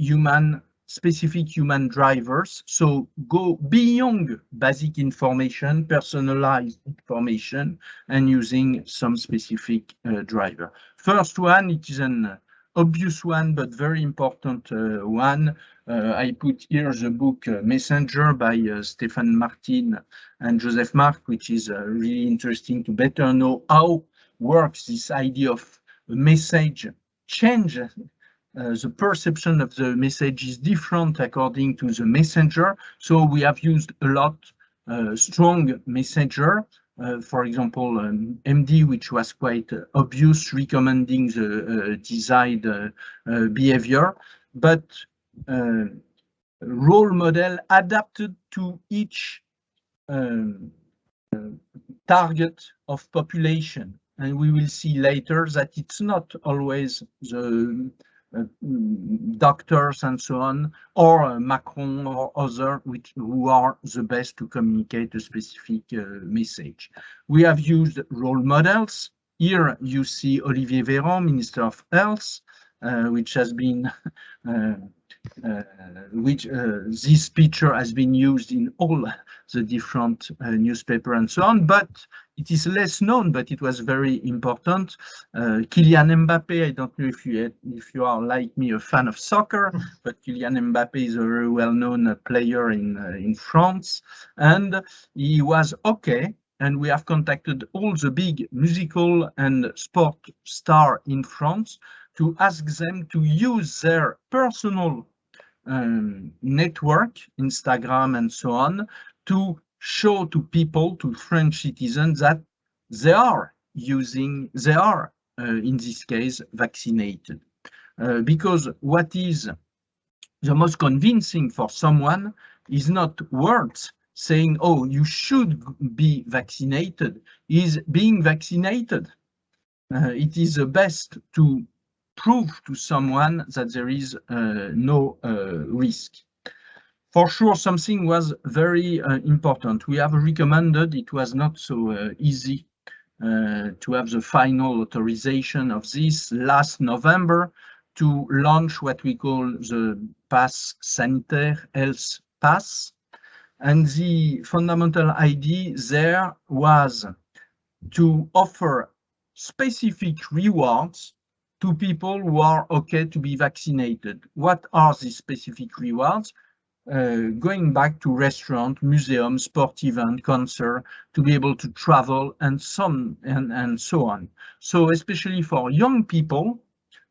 specific human drivers. So go beyond basic information, personalized information, and using some specific driver. First one, it is an obvious one, but very important one. I put here the book Messenger by Stefan Martin and Joseph Mark, which is really interesting to better know how works this idea of message change. The perception of the message is different according to the messenger. So we have used a lot strong messenger. For example, MD, which was quite obvious, recommending the desired behavior, but role model adapted to each target of population. And we will see later that it's not always the doctors and so on, or Macron or other, who are the best to communicate a specific message. We have used role models. Here you see Olivier Véran, Minister of Health, which has been this picture has been used in all the different newspaper and so on, but it is less known, but it was very important. Kylian Mbappé, I don't know if you are like me a fan of soccer, but Kylian Mbappé is a very well-known player in France, and he was okay. And we have contacted all the big musical and sport stars in France to ask them to use their personal network, Instagram and so on, to show to people, to French citizens, that they are in this case, vaccinated. Because what is the most convincing for someone is not words saying, oh, you should be vaccinated, is being vaccinated. It is the best to prove to someone that there is no risk. For sure, something was very important. We have recommended, it was not so easy to have the final authorization of this last November to launch what we call the Pass Sanitaire, Health Pass. And the fundamental idea there was to offer specific rewards to people who are okay to be vaccinated. What are these specific rewards? Going back to restaurant, museum, sport event, concert, to be able to travel and so on. So especially for young people,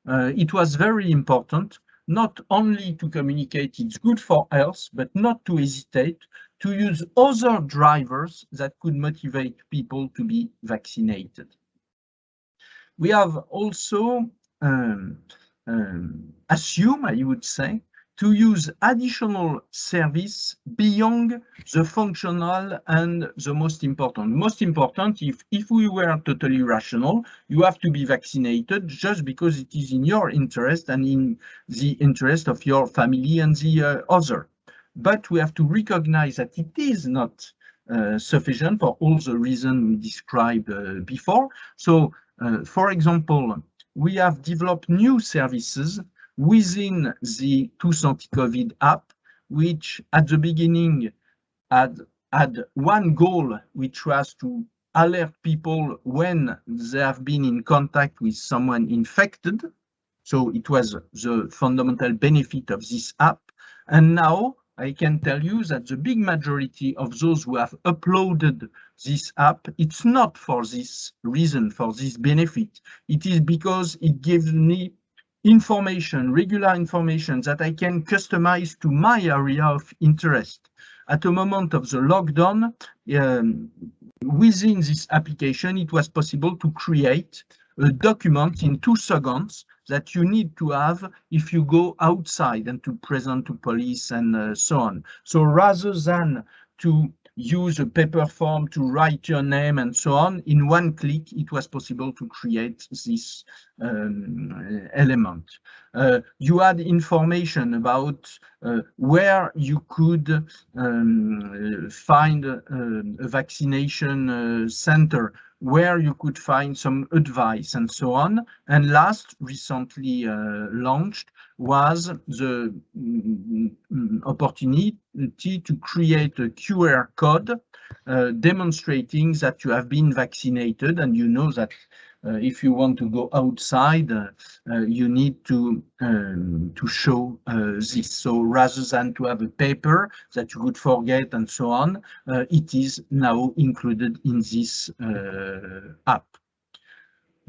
it was very important not only to communicate it's good for health, but not to hesitate to use other drivers that could motivate people to be vaccinated. We have also assumed, I would say, to use additional service beyond the functional and the most important. Most important, if we were totally rational, you have to be vaccinated just because it is in your interest and in the interest of your family and the other. But we have to recognize that it is not sufficient for all the reasons we described before. So, for example, we have developed new services within the Tous Anti-COVID app, which at the beginning had one goal, which was to alert people when they have been in contact with someone infected. So it was the fundamental benefit of this app. And now I can tell you that the big majority of those who have uploaded this app, it's not for this reason, for this benefit. It is because it gives me information, regular information that I can customize to my area of interest. At the moment of the lockdown, within this application, it was possible to create a document in 2 seconds that you need to have if you go outside and to present to police and so on. So rather than to use a paper form to write your name and so on, in one click, it was possible to create this element. You had information about where you could find a vaccination center where you could find some advice and so on. And last, recently launched, was the opportunity to create a QR code demonstrating that you have been vaccinated, and you know that if you want to go outside, you need to show this. So rather than to have a paper that you could forget and so on, it is now included in this app.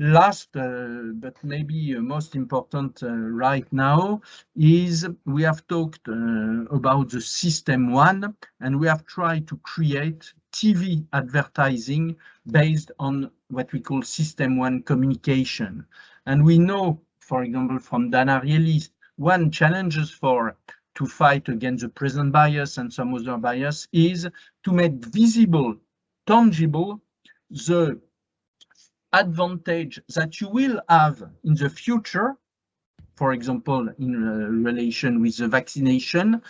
Last, but maybe most important right now, is we have talked about the System 1, and we have tried to create TV advertising based on what we call System 1 communication. And we know, for example, from Dana Rielis, one challenges to fight against the present bias and some other bias is to make visible, tangible, the advantage that you will have in the future, for example, in relation with the vaccination,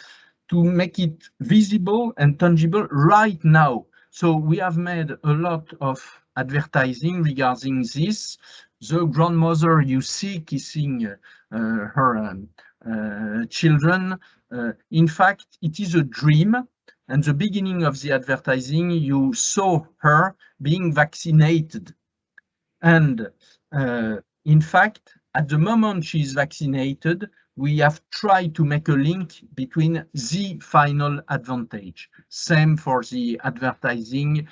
to make it visible and tangible right now. So we have made a lot of advertising regarding this. The grandmother you see kissing her children, in fact, it is a dream. And the beginning of the advertising, you saw her being vaccinated. And in fact, at the moment she is vaccinated, we have tried to make a link between the final advantage. Same for the advertising,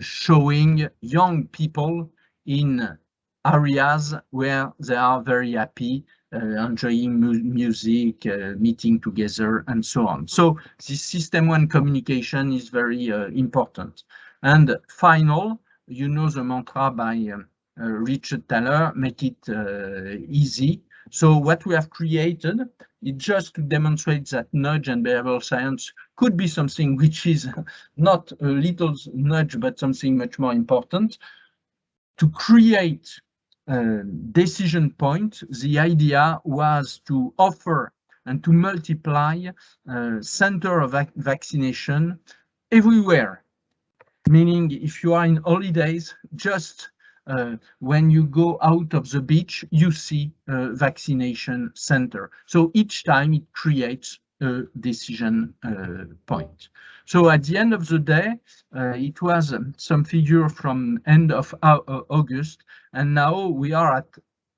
showing young people in areas where they are very happy, enjoying music, meeting together, and so on. So this System 1 communication is very important. And final, you know the mantra by Richard Thaler, make it easy. So what we have created is just to demonstrate that nudge and behavioral science could be something which is not a little nudge, but something much more important. To create a decision point, the idea was to offer and to multiply center of vaccination everywhere. Meaning, if you are in holidays, just when you go out of the beach, you see a vaccination center. So each time it creates a decision point. So at the end of the day, it was some figure from end of August, and now we are at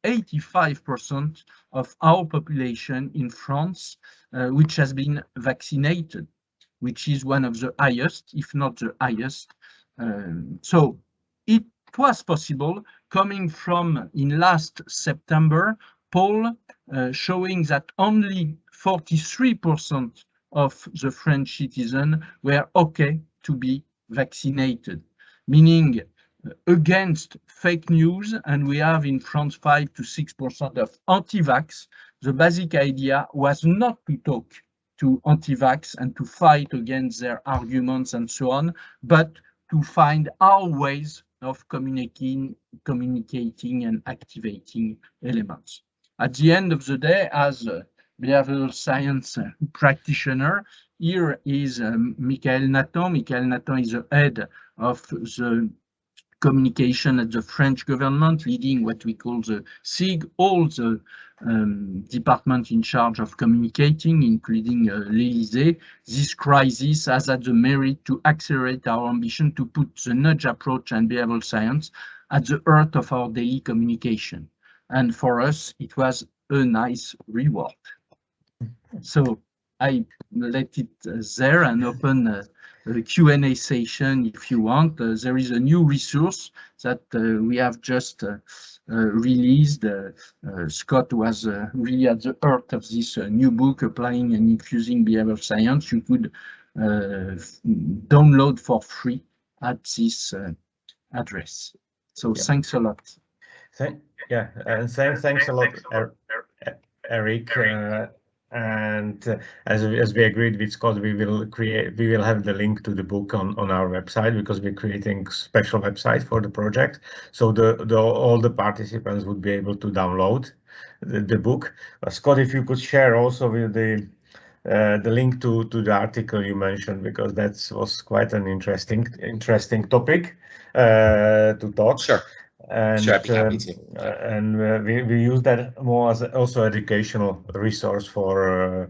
85% of our population in France, which has been vaccinated, which is one of the highest, if not the highest. So it was possible coming from in last September poll showing that only 43% of the French citizens were okay to be vaccinated, meaning against fake news, and we have in France 5 to 6% of anti-vax. The basic idea was not to talk to anti-vax and to fight against their arguments and so on, but to find our ways of communicating and activating elements. At the end of the day, as a behavioral science practitioner, here is Michael Nathan. Michael Nathan is the head of the communication at the French government, leading what we call the SIG, all the department in charge of communicating, including l'Élysée. This crisis has had the merit to accelerate our ambition to put the nudge approach and behavioral science at the heart of our daily communication. And for us, it was a nice reward. So I let it there and open a Q&A session if you want. There is a new resource that we have just released. Scott was really at the heart of this new book, Applying and Infusing Behavioral Science. You could download for free at this address. So yeah. Thanks a lot. And thanks a lot, Eric. And as we agreed with Scott, we will have the link to the book on our website, because we're creating special website for the project. So all the participants would be able to download the book. Scott, if you could share also with the the link to the article you mentioned, because that was quite an interesting topic to talk. Sure. And sure, I'd be happy to. we use that more as also educational resource for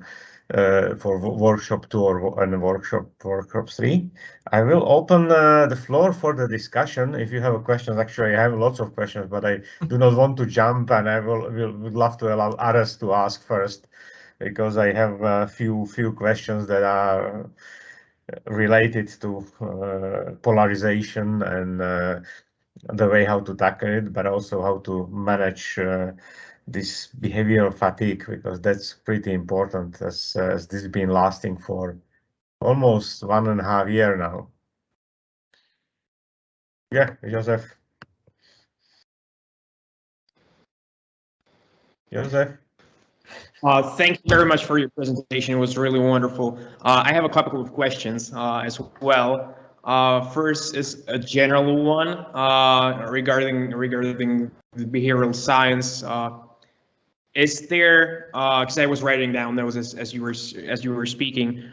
workshop 2 and workshop 3. I will open the floor for the discussion. If you have questions, actually I have lots of questions, but I do not want to jump, and I would love to allow others to ask first, because I have a few questions that are related to polarization and the way how to tackle it, but also how to manage this behavioral fatigue, because that's pretty important, as this has been lasting for almost 1.5 years now. Yeah, Joseph. Thank you very much for your presentation. It was really wonderful. I have a couple of questions as well. First is a general one regarding the behavioral science. Is there, because I was writing down those as you were speaking,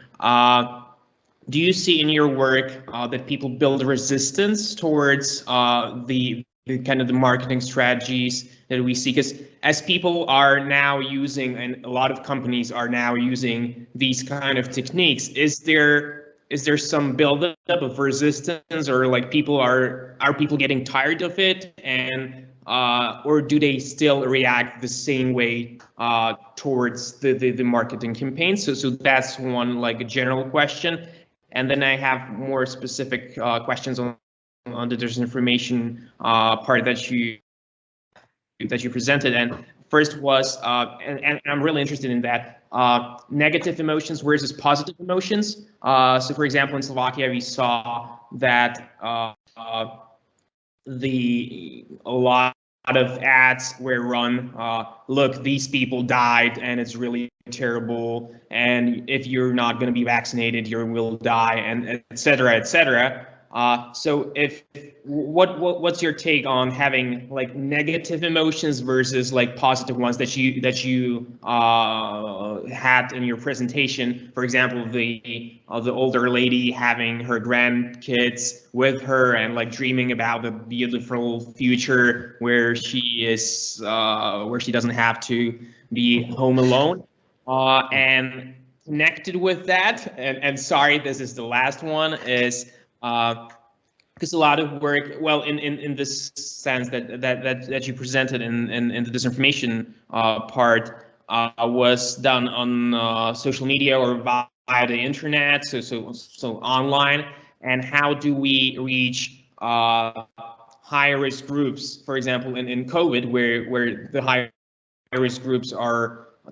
do you see in your work that people build resistance towards the kind of the marketing strategies that we see? Because as people are now using, and a lot of companies are now using these kind of techniques, is there some buildup of resistance, or like are people getting tired of it, and or do they still react the same way towards the marketing campaigns? So that's one, like a general question. And then I have more specific questions on the disinformation part that you presented. And first was, and I'm really interested in that, negative emotions versus positive emotions. So for example, in Slovakia, we saw that a lot of ads were run, look, these people died and it's really terrible, and if you're not going to be vaccinated, you will die, and et cetera, et cetera. So what's your take on having like negative emotions versus like positive ones that you had in your presentation? For example, the older lady having her grandkids with her and like dreaming about the beautiful future where she is where she doesn't have to be home alone. And connected with that, and sorry, this is the last one, is because a lot of work, well, in this sense that you presented in the disinformation part was done on social media or via the internet, so online. And how do we reach high risk groups, for example, in COVID, where the high risk groups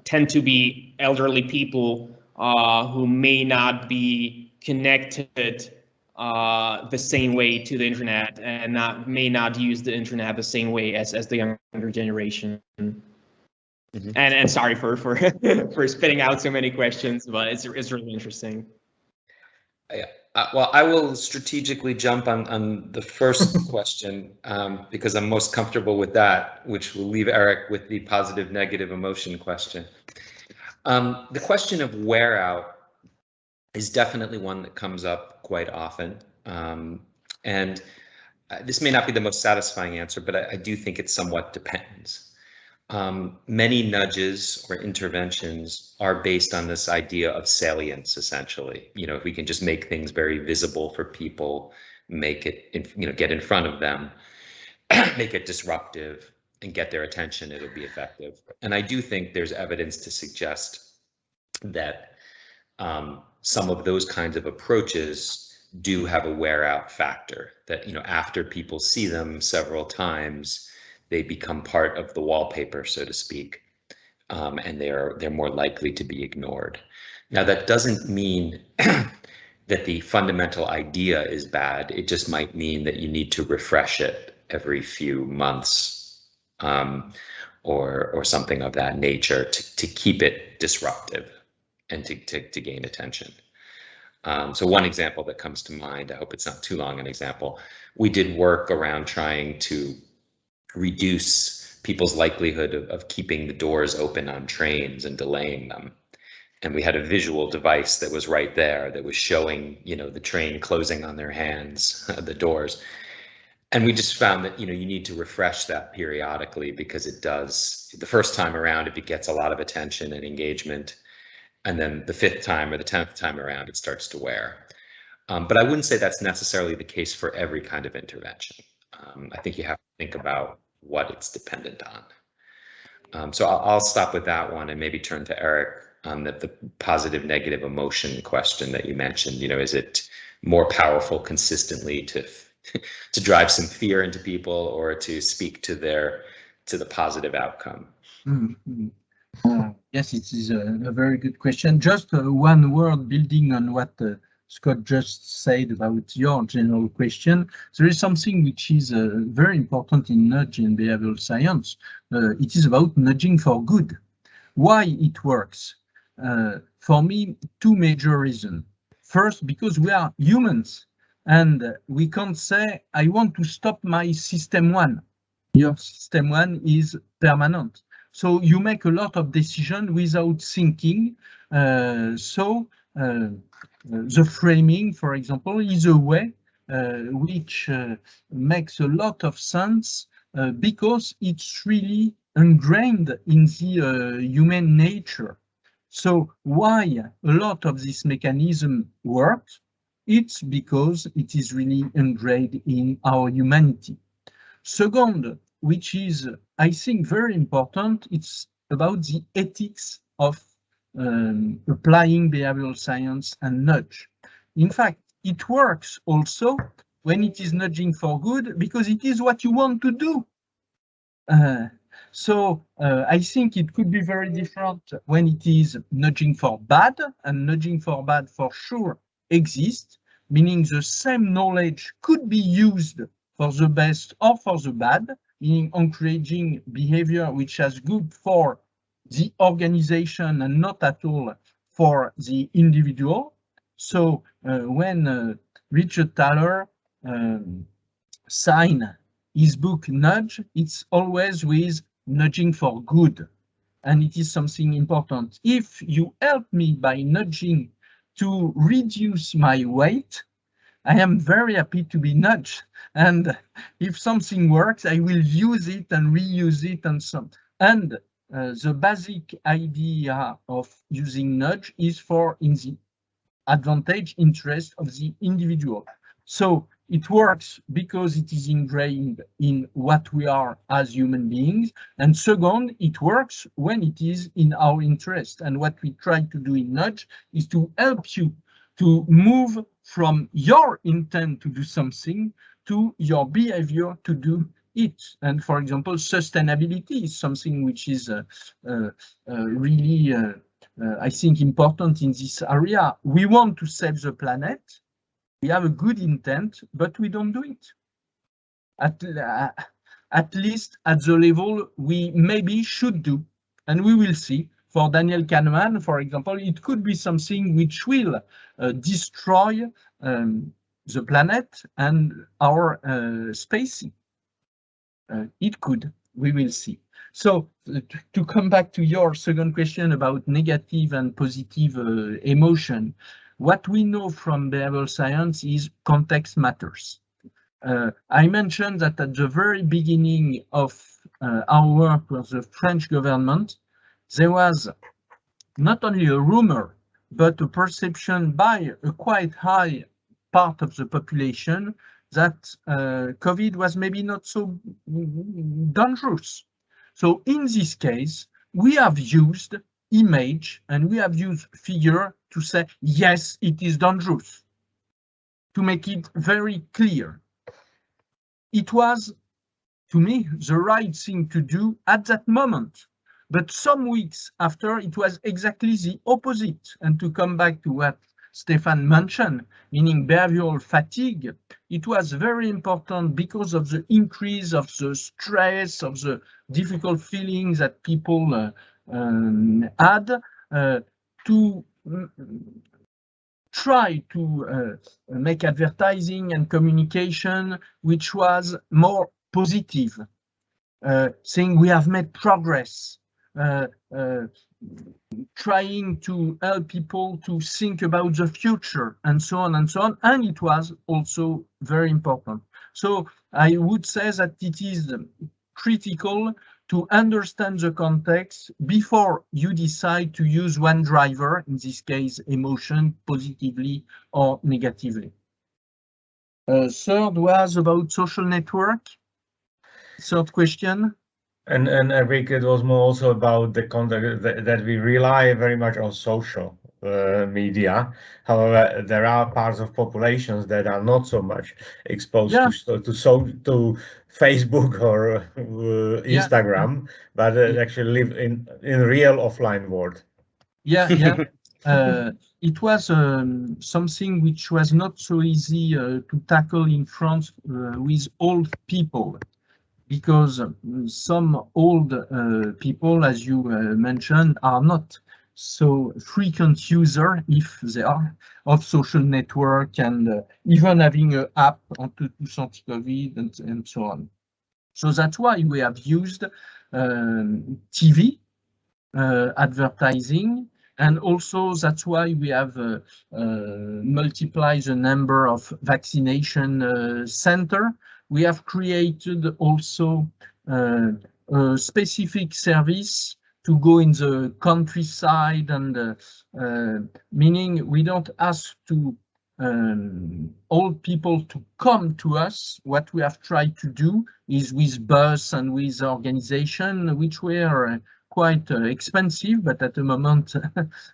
tend to be elderly people who may not be connected the same way to the internet, and may not use the internet the same way as the younger generation. Mm-hmm. And sorry for for spitting out so many questions, but it's really interesting. Yeah. Well, I will strategically jump on the first question because I'm most comfortable with that, which will leave Eric with the positive negative emotion question. The question of wear out is definitely one that comes up quite often. And this may not be the most satisfying answer, but I do think it somewhat depends. Many nudges or interventions are based on this idea of salience, essentially. You know, if we can just make things very visible for people, make it, get in front of them, make it disruptive, and get their attention, it'll be effective. And I do think there's evidence to suggest that some of those kinds of approaches do have a wear out factor, that, after people see them several times, they become part of the wallpaper, so to speak, and they're more likely to be ignored. Now, that doesn't mean that the fundamental idea is bad. It just might mean that you need to refresh it every few months or something of that nature to keep it disruptive and to gain attention. So one example that comes to mind, I hope it's not too long an example, we did work around trying to reduce people's likelihood of keeping the doors open on trains and delaying them. and we had a visual device that was right there that was showing, you know, the train closing on their hands, the doors. And we just found that, you know, you need to refresh that periodically, because it does, the first time around, it gets a lot of attention and engagement. And then the 5th time or the 10th time around, it starts to wear. But I wouldn't say that's necessarily the case for every kind of intervention. I think you have to think about what it's dependent on. So I'll stop with that one and maybe turn to Eric on the positive negative emotion question that you mentioned. You know, is it more powerful consistently to drive some fear into people, or to speak to the positive outcome? Yes, it is a very good question. Just one word building on what Scott just said about your general question. There is something which is very important in nudge and behavioral science. It is about nudging for good. Why it works? For me, 2 major reasons. First, because we are humans, and we can't say, I want to stop my system 1. Your system 1 is permanent. So you make a lot of decisions without thinking. The framing, for example, is a way which makes a lot of sense because it's really ingrained in the human nature. So why a lot of this mechanism works? It's because it is really ingrained in our humanity. Second, which is, I think, very important, it's about the ethics of applying behavioral science and nudge. In fact, it works also when it is nudging for good, because it is what you want to do. I think it could be very different when it is nudging for bad, and nudging for bad for sure exists, meaning the same knowledge could be used for the best or for the bad, meaning encouraging behavior which is good for the organization and not at all for the individual. So when Richard Thaler signed his book Nudge, it's always with nudging for good. And it is something important. If you help me by nudging to reduce my weight, I am very happy to be nudged. And if something works, I will use it and reuse it and so on. And the basic idea of using nudge is for in the advantage interest of the individual. So it works because it is ingrained in what we are as human beings. And second, it works when it is in our interest. And what we try to do in nudge is to help you to move from your intent to do something to your behavior to do it. And for example, sustainability is something which is really, I think, important in this area. We want to save the planet. We have a good intent, but we don't do it. At least at the level we maybe should do. And we will see. For Daniel Kahneman, for example, it could be something which will destroy the planet and our species. It could, we will see. So to come back to your second question about negative and positive emotion, what we know from behavioral science is context matters. I mentioned that at the very beginning of our work with the French government, there was not only a rumor, but a perception by a quite high part of the population that COVID was maybe not so dangerous. So in this case, we have used image and we have used figure to say, yes, it is dangerous, to make it very clear. It was, to me, the right thing to do at that moment. But some weeks after, it was exactly the opposite. And to come back to what Stefan mentioned, meaning behavioral fatigue, it was very important because of the increase of the stress, of the difficult feelings that people had, to try to make advertising and communication which was more positive, saying we have made progress. trying to help people to think about the future and so on and so on. And it was also very important. So I would say that it is critical to understand the context before you decide to use one driver, in this case, emotion, positively or negatively. Third was about social network. Third question. And I think it was more also about the context that we rely very much on social media. However, there are parts of populations that are not so much exposed to Facebook or Instagram, but actually live in real offline world. Yeah. It was something which was not so easy to tackle in France with old people, because some old people, as you mentioned, are not so frequent user, if they are, of social network, and even having an app on Tous Anti-Covid and so on. So that's why we have used TV advertising, and also that's why we have multiplied the number of vaccination center. We have created also a specific service to go in the countryside, and meaning we don't ask to old people to come to us. What we have tried to do is with bus and with organization, which were quite expensive, but at the moment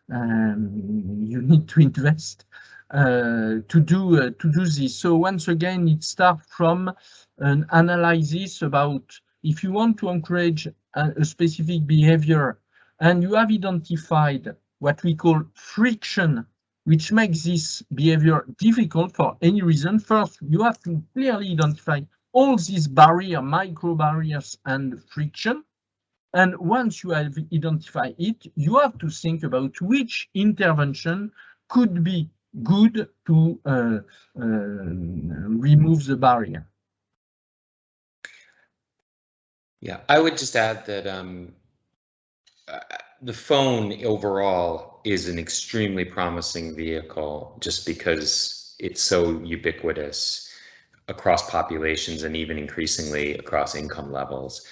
you need to invest to do this. So once again, it starts from an analysis about if you want to encourage a specific behavior and you have identified what we call friction, which makes this behavior difficult for any reason. First, you have to clearly identify all these barriers, micro barriers and friction. And once you have identified it, you have to think about which intervention could be good to remove the barrier. Yeah, I would just add that the phone overall is an extremely promising vehicle just because it's so ubiquitous across populations and even increasingly across income levels.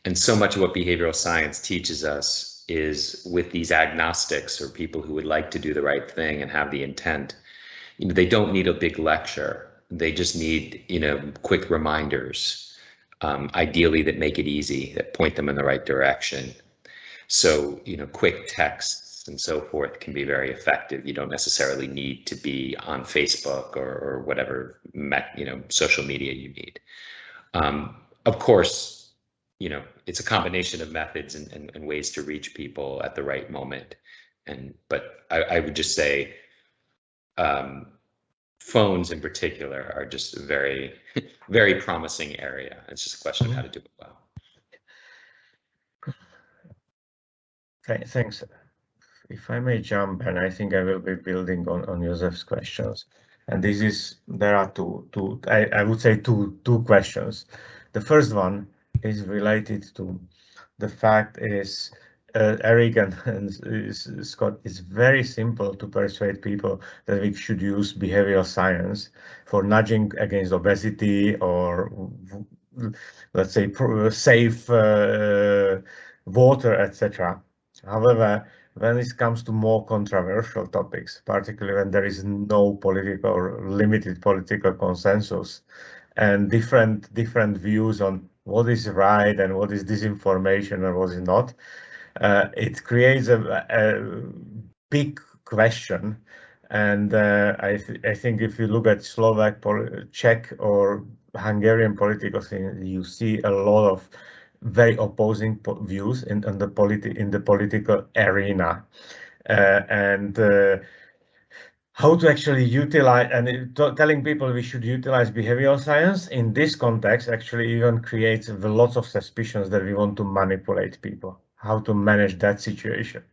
And so much of what behavioral science teaches us is with these agnostics, or people who would like to do the right thing and have the intent, you know, they don't need a big lecture. They just need, you know, quick reminders, ideally that make it easy, that point them in the right direction. So, you know, quick texts and so forth can be very effective. You don't necessarily need to be on Facebook or whatever, you know, social media you need. Of course, you know, it's a combination of methods and ways to reach people at the right moment. But I would just say phones in particular are just a very, very promising area. It's just a question of how to do it well. Okay, thanks. If I may jump, and I think I will be building on Josef's questions. And this is, there are I would say two questions. The first one is related to the fact is, Eric and Scott, it's very simple to persuade people that we should use behavioral science for nudging against obesity, or let's say safe water, etc. However, when it comes to more controversial topics, particularly when there is no political or limited political consensus and different views on what is right and what is disinformation and what is not, it creates a big question. And I think if you look at Slovak, Czech, or Hungarian political scene, you see a lot of very opposing views in the political arena, and how to actually utilize, and telling people we should utilize behavioral science in this context actually even creates lots of suspicions that we want to manipulate people. How to manage that situation?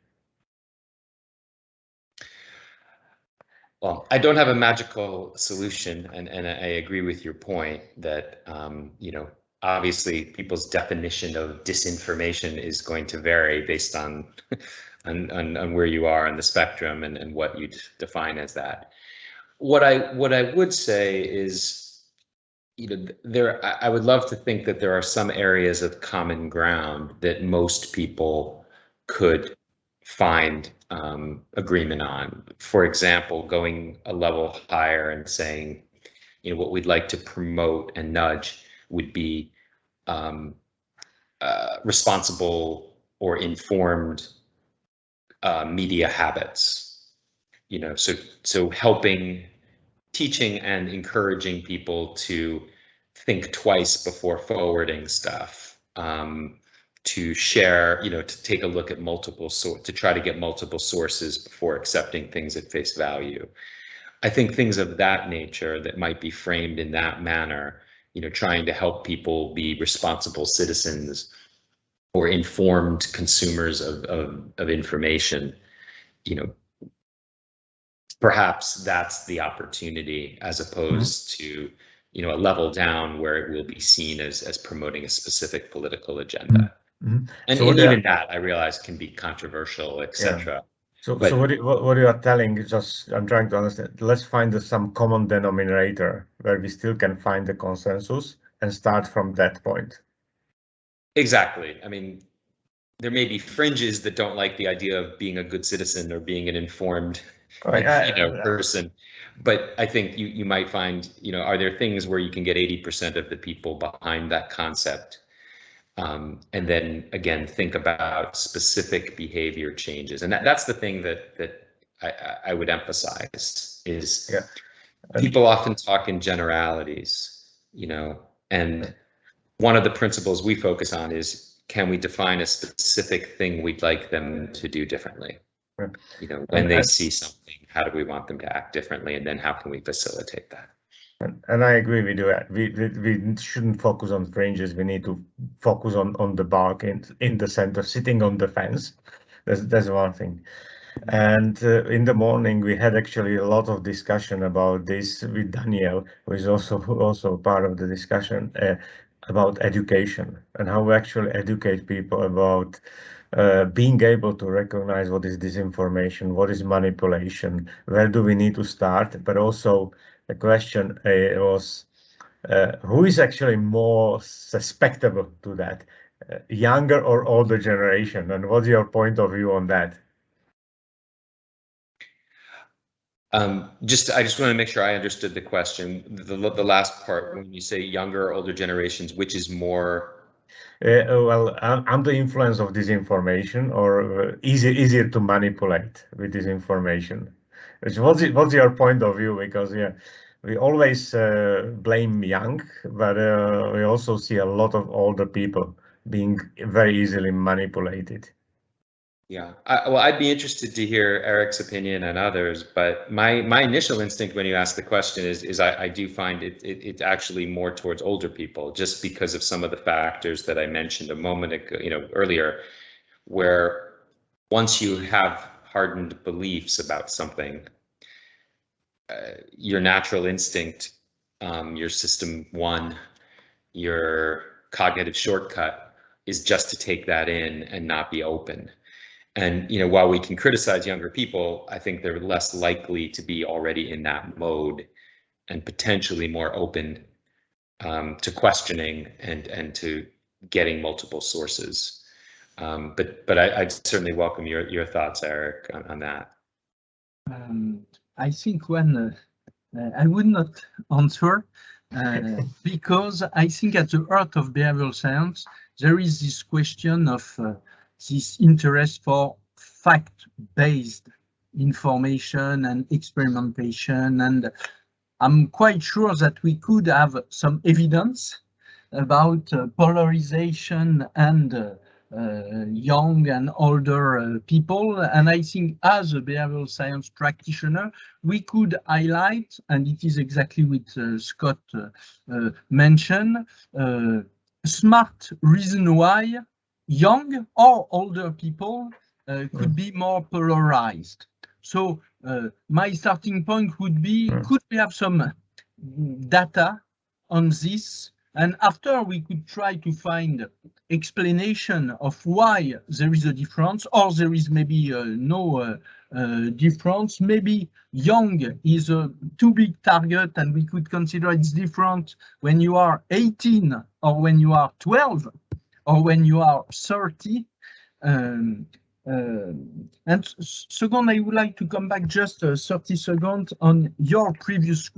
Well, I don't have a magical solution, and I agree with your point that you know, obviously people's definition of disinformation is going to vary based on on where you are on the spectrum and what you define as that. What I would say is, I would love to think that there are some areas of common ground that most people could find agreement on. For example, going a level higher and saying, what we'd like to promote and nudge would be responsible or informed media habits. So helping, teaching and encouraging people to think twice before forwarding stuff, to share, to take a look at to try to get multiple sources before accepting things at face value. I think things of that nature that might be framed in that manner, trying to help people be responsible citizens or informed consumers of information, perhaps that's the opportunity, as opposed to, a level down where it will be seen as promoting a specific political agenda. And even that, I realize, can be controversial, etc. Yeah. So what you are telling is just, I'm trying to understand, let's find some common denominator where we still can find the consensus and start from that point. Exactly. I mean, there may be fringes that don't like the idea of being a good citizen or being an informed person, but I think you might find, are there things where you can get 80% of the people behind that concept? And then again, think about specific behavior changes. And that's the thing that I would emphasize is, people often talk in generalities, and one of the principles we focus on is, can we define a specific thing we'd like them to do differently? When they see something, how do we want them to act differently? And then how can we facilitate that? And I agree with you. We shouldn't focus on fringes. We need to focus on the bulk in the center, sitting on the fence. That's one thing. And in the morning, we had actually a lot of discussion about this with Daniel, who is also part of the discussion about education and how we actually educate people about being able to recognize what is disinformation, what is manipulation, where do we need to start, but also the question was, who is actually more susceptible to that, younger or older generation? And what's your point of view on that? I just want to make sure I understood the question. The last part, when you say younger or older generations, which is more? Well, under influence of disinformation, or easier to manipulate with disinformation. What's your point of view? Because we always blame young, but we also see a lot of older people being very easily manipulated. Yeah, well, I'd be interested to hear Eric's opinion and others, but my initial instinct when you ask the question is I do find it actually more towards older people, just because of some of the factors that I mentioned a moment ago, earlier, where once you have hardened beliefs about something, your natural instinct, your system one, your cognitive shortcut is just to take that in and not be open. And while we can criticize younger people, I think they're less likely to be already in that mode and potentially more open to questioning and to getting multiple sources. But I'd certainly welcome your thoughts, Eric, on that. I think when I would not answer because I think at the heart of behavioral science there is this question of this interest for fact-based information and experimentation, and I'm quite sure that we could have some evidence about polarization and young and older people, and I think as a behavioral science practitioner we could highlight, and it is exactly what Scott mentioned, smart reason why young or older people could be more polarized. So my starting point would be, could we have some data on this? And after we could try to find explanation of why there is a difference, or there is maybe no difference. Maybe young is a too big target, and we could consider it's different when you are 18 or when you are 12 or when you are 30. And second, I would like to come back just 30 seconds on your previous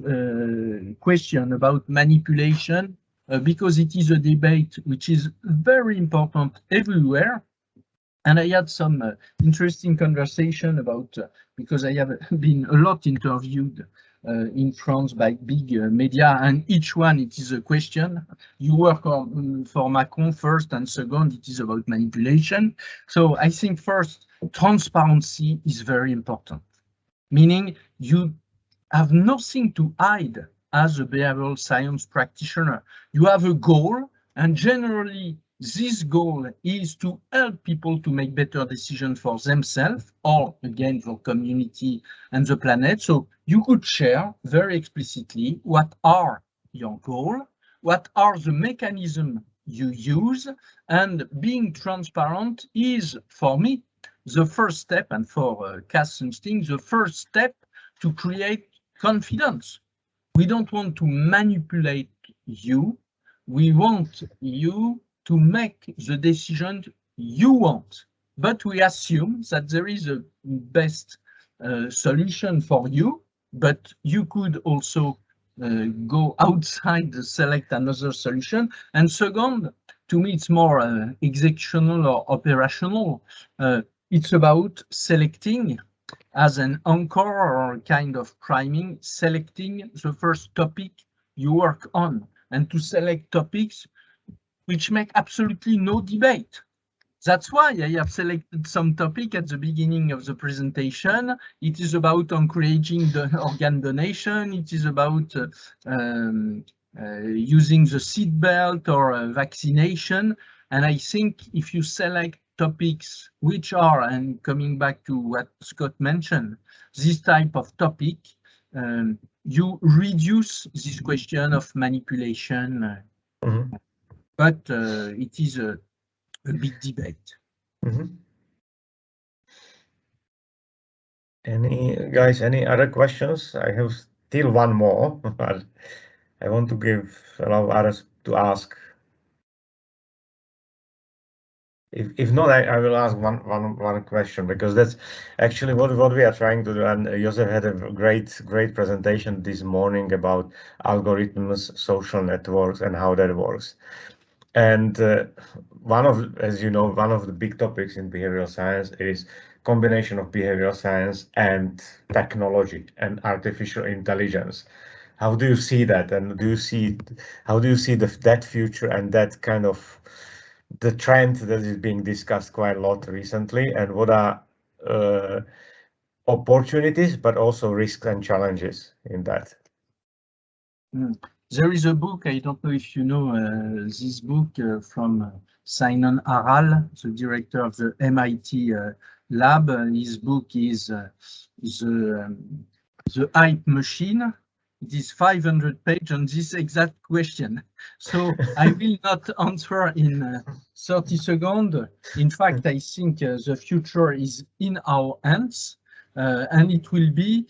question about manipulation, because it is a debate which is very important everywhere. And I had some interesting conversation about, because I have been a lot interviewed in France by big media, and each one it is a question. You work for Macron first, and second it is about manipulation. So I think first, transparency is very important, meaning you have nothing to hide as a behavioral science practitioner. You have a goal, and generally this goal is to help people to make better decisions for themselves or again for community and the planet. So you could share very explicitly what are your goals, what are the mechanisms you use, and being transparent is, for me, the first step, and for Cass Sunstein, the first step to create confidence. We don't want to manipulate you. We want you to make the decision you want, but we assume that there is a best solution for you, but you could also go outside to select another solution. And second, to me, it's more executional or operational. It's about selecting as an anchor or kind of priming, selecting the first topic you work on, and to select topics which make absolutely no debate. That's why I have selected some topic at the beginning of the presentation. It is about encouraging the organ donation. It is about using the seatbelt or vaccination. And I think if you select topics which are, and coming back to what Scott mentioned, this type of topic, you reduce this question of manipulation. Mm-hmm. But it is a big debate. Mm-hmm. Any other questions? I have still one more, but I want to allow others to ask. If not, I will ask one question, because that's actually what we are trying to do. And Josef had a great presentation this morning about algorithms, social networks, and how that works. And as you know, one of the big topics in behavioral science is combination of behavioral science and technology and artificial intelligence. How do you see that? And how do you see that future and that kind of the trend that is being discussed quite a lot recently, and what are opportunities, but also risks and challenges in that? There is a book, I don't know if you know this book from Simon Harrell, the director of the MIT lab. His book is the Hype Machine. It is 500 pages on this exact question. So I will not answer in 30 seconds. In fact, I think the future is in our hands, and it will be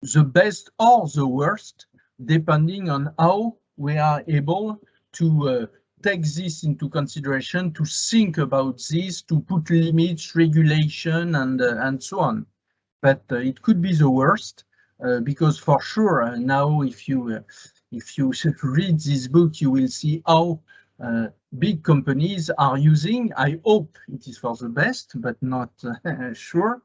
the best or the worst, depending on how we are able to take this into consideration, to think about this, to put limits, regulation, and so on. But it could be the worst, because for sure now, if you read this book, you will see how big companies are using, I hope it is for the best, but not sure,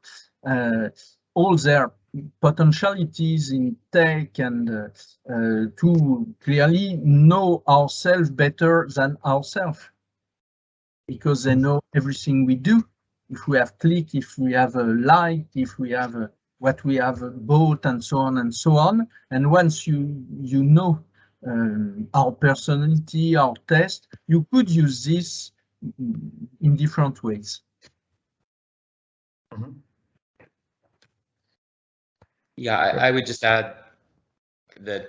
all their potentialities in tech, and to clearly know ourselves better than ourselves, because they know everything we do. If we have clicked, if we have liked, if we have what we have bought, and so on and so on. And once you know our personality, our test, you could use this in different ways. Mm-hmm. Yeah, I would just add that,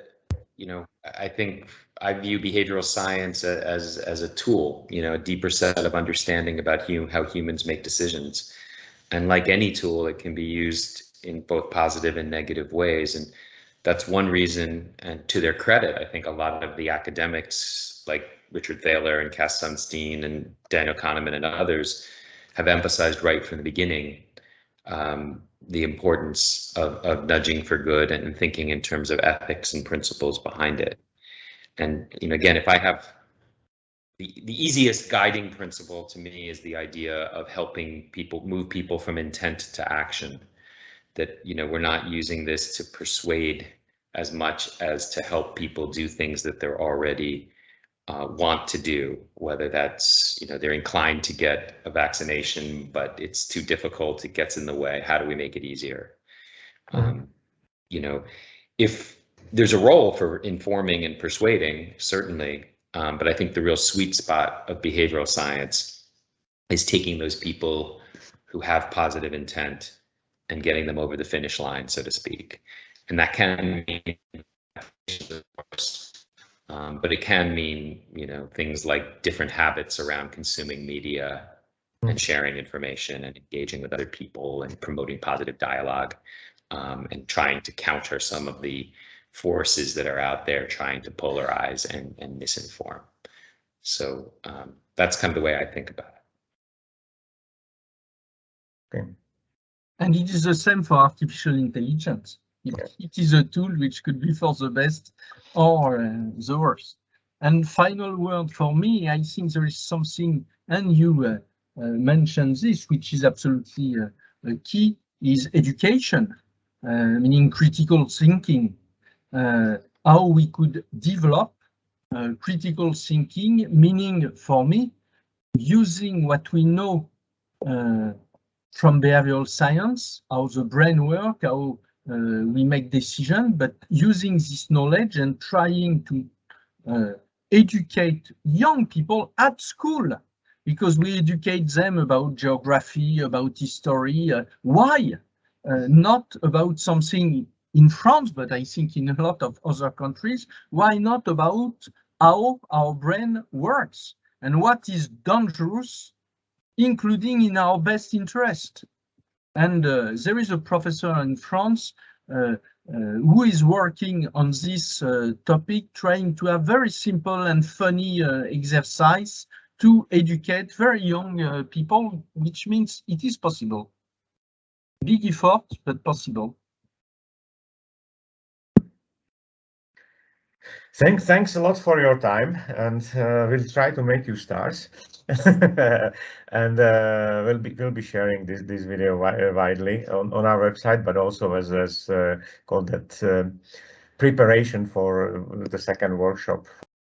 I think I view behavioral science as a tool, a deeper set of understanding about how humans make decisions. And like any tool, it can be used in both positive and negative ways. And that's one reason, and to their credit, I think a lot of the academics like Richard Thaler and Cass Sunstein and Daniel Kahneman and others have emphasized right from the beginning the importance of nudging for good and thinking in terms of ethics and principles behind it. And again, if I have the easiest guiding principle to me is the idea of helping people move people from intent to action. That we're not using this to persuade as much as to help people do things that they're already want to do, whether that's they're inclined to get a vaccination, but it's too difficult, it gets in the way. How do we make it easier? If there's a role for informing and persuading, certainly, but I think the real sweet spot of behavioral science is taking those people who have positive intent and getting them over the finish line, so to speak. And that can mean, of course, but it can mean, things like different habits around consuming media and sharing information and engaging with other people and promoting positive dialogue, and trying to counter some of the forces that are out there trying to polarize and misinform. So that's kind of the way I think about it. Okay. And it is the same for artificial intelligence. It is a tool which could be for the best or the worst. And final word for me, I think there is something, and you mentioned this, which is absolutely key, is education, meaning critical thinking. How we could develop critical thinking, meaning for me, using what we know from behavioral science, how the brain works, how we make decisions, but using this knowledge and trying to educate young people at school, because we educate them about geography, about history. Why? Not about something in France, but I think in a lot of other countries. Why not about how our brain works and what is dangerous, including in our best interest? And there is a professor in France who is working on this topic, trying to have very simple and funny exercise to educate very young people, which means it is possible. Big effort, but possible. Thanks a lot for your time, and we'll try to make you stars. And we'll be sharing this video widely on our website, but also as called that preparation for the second workshop.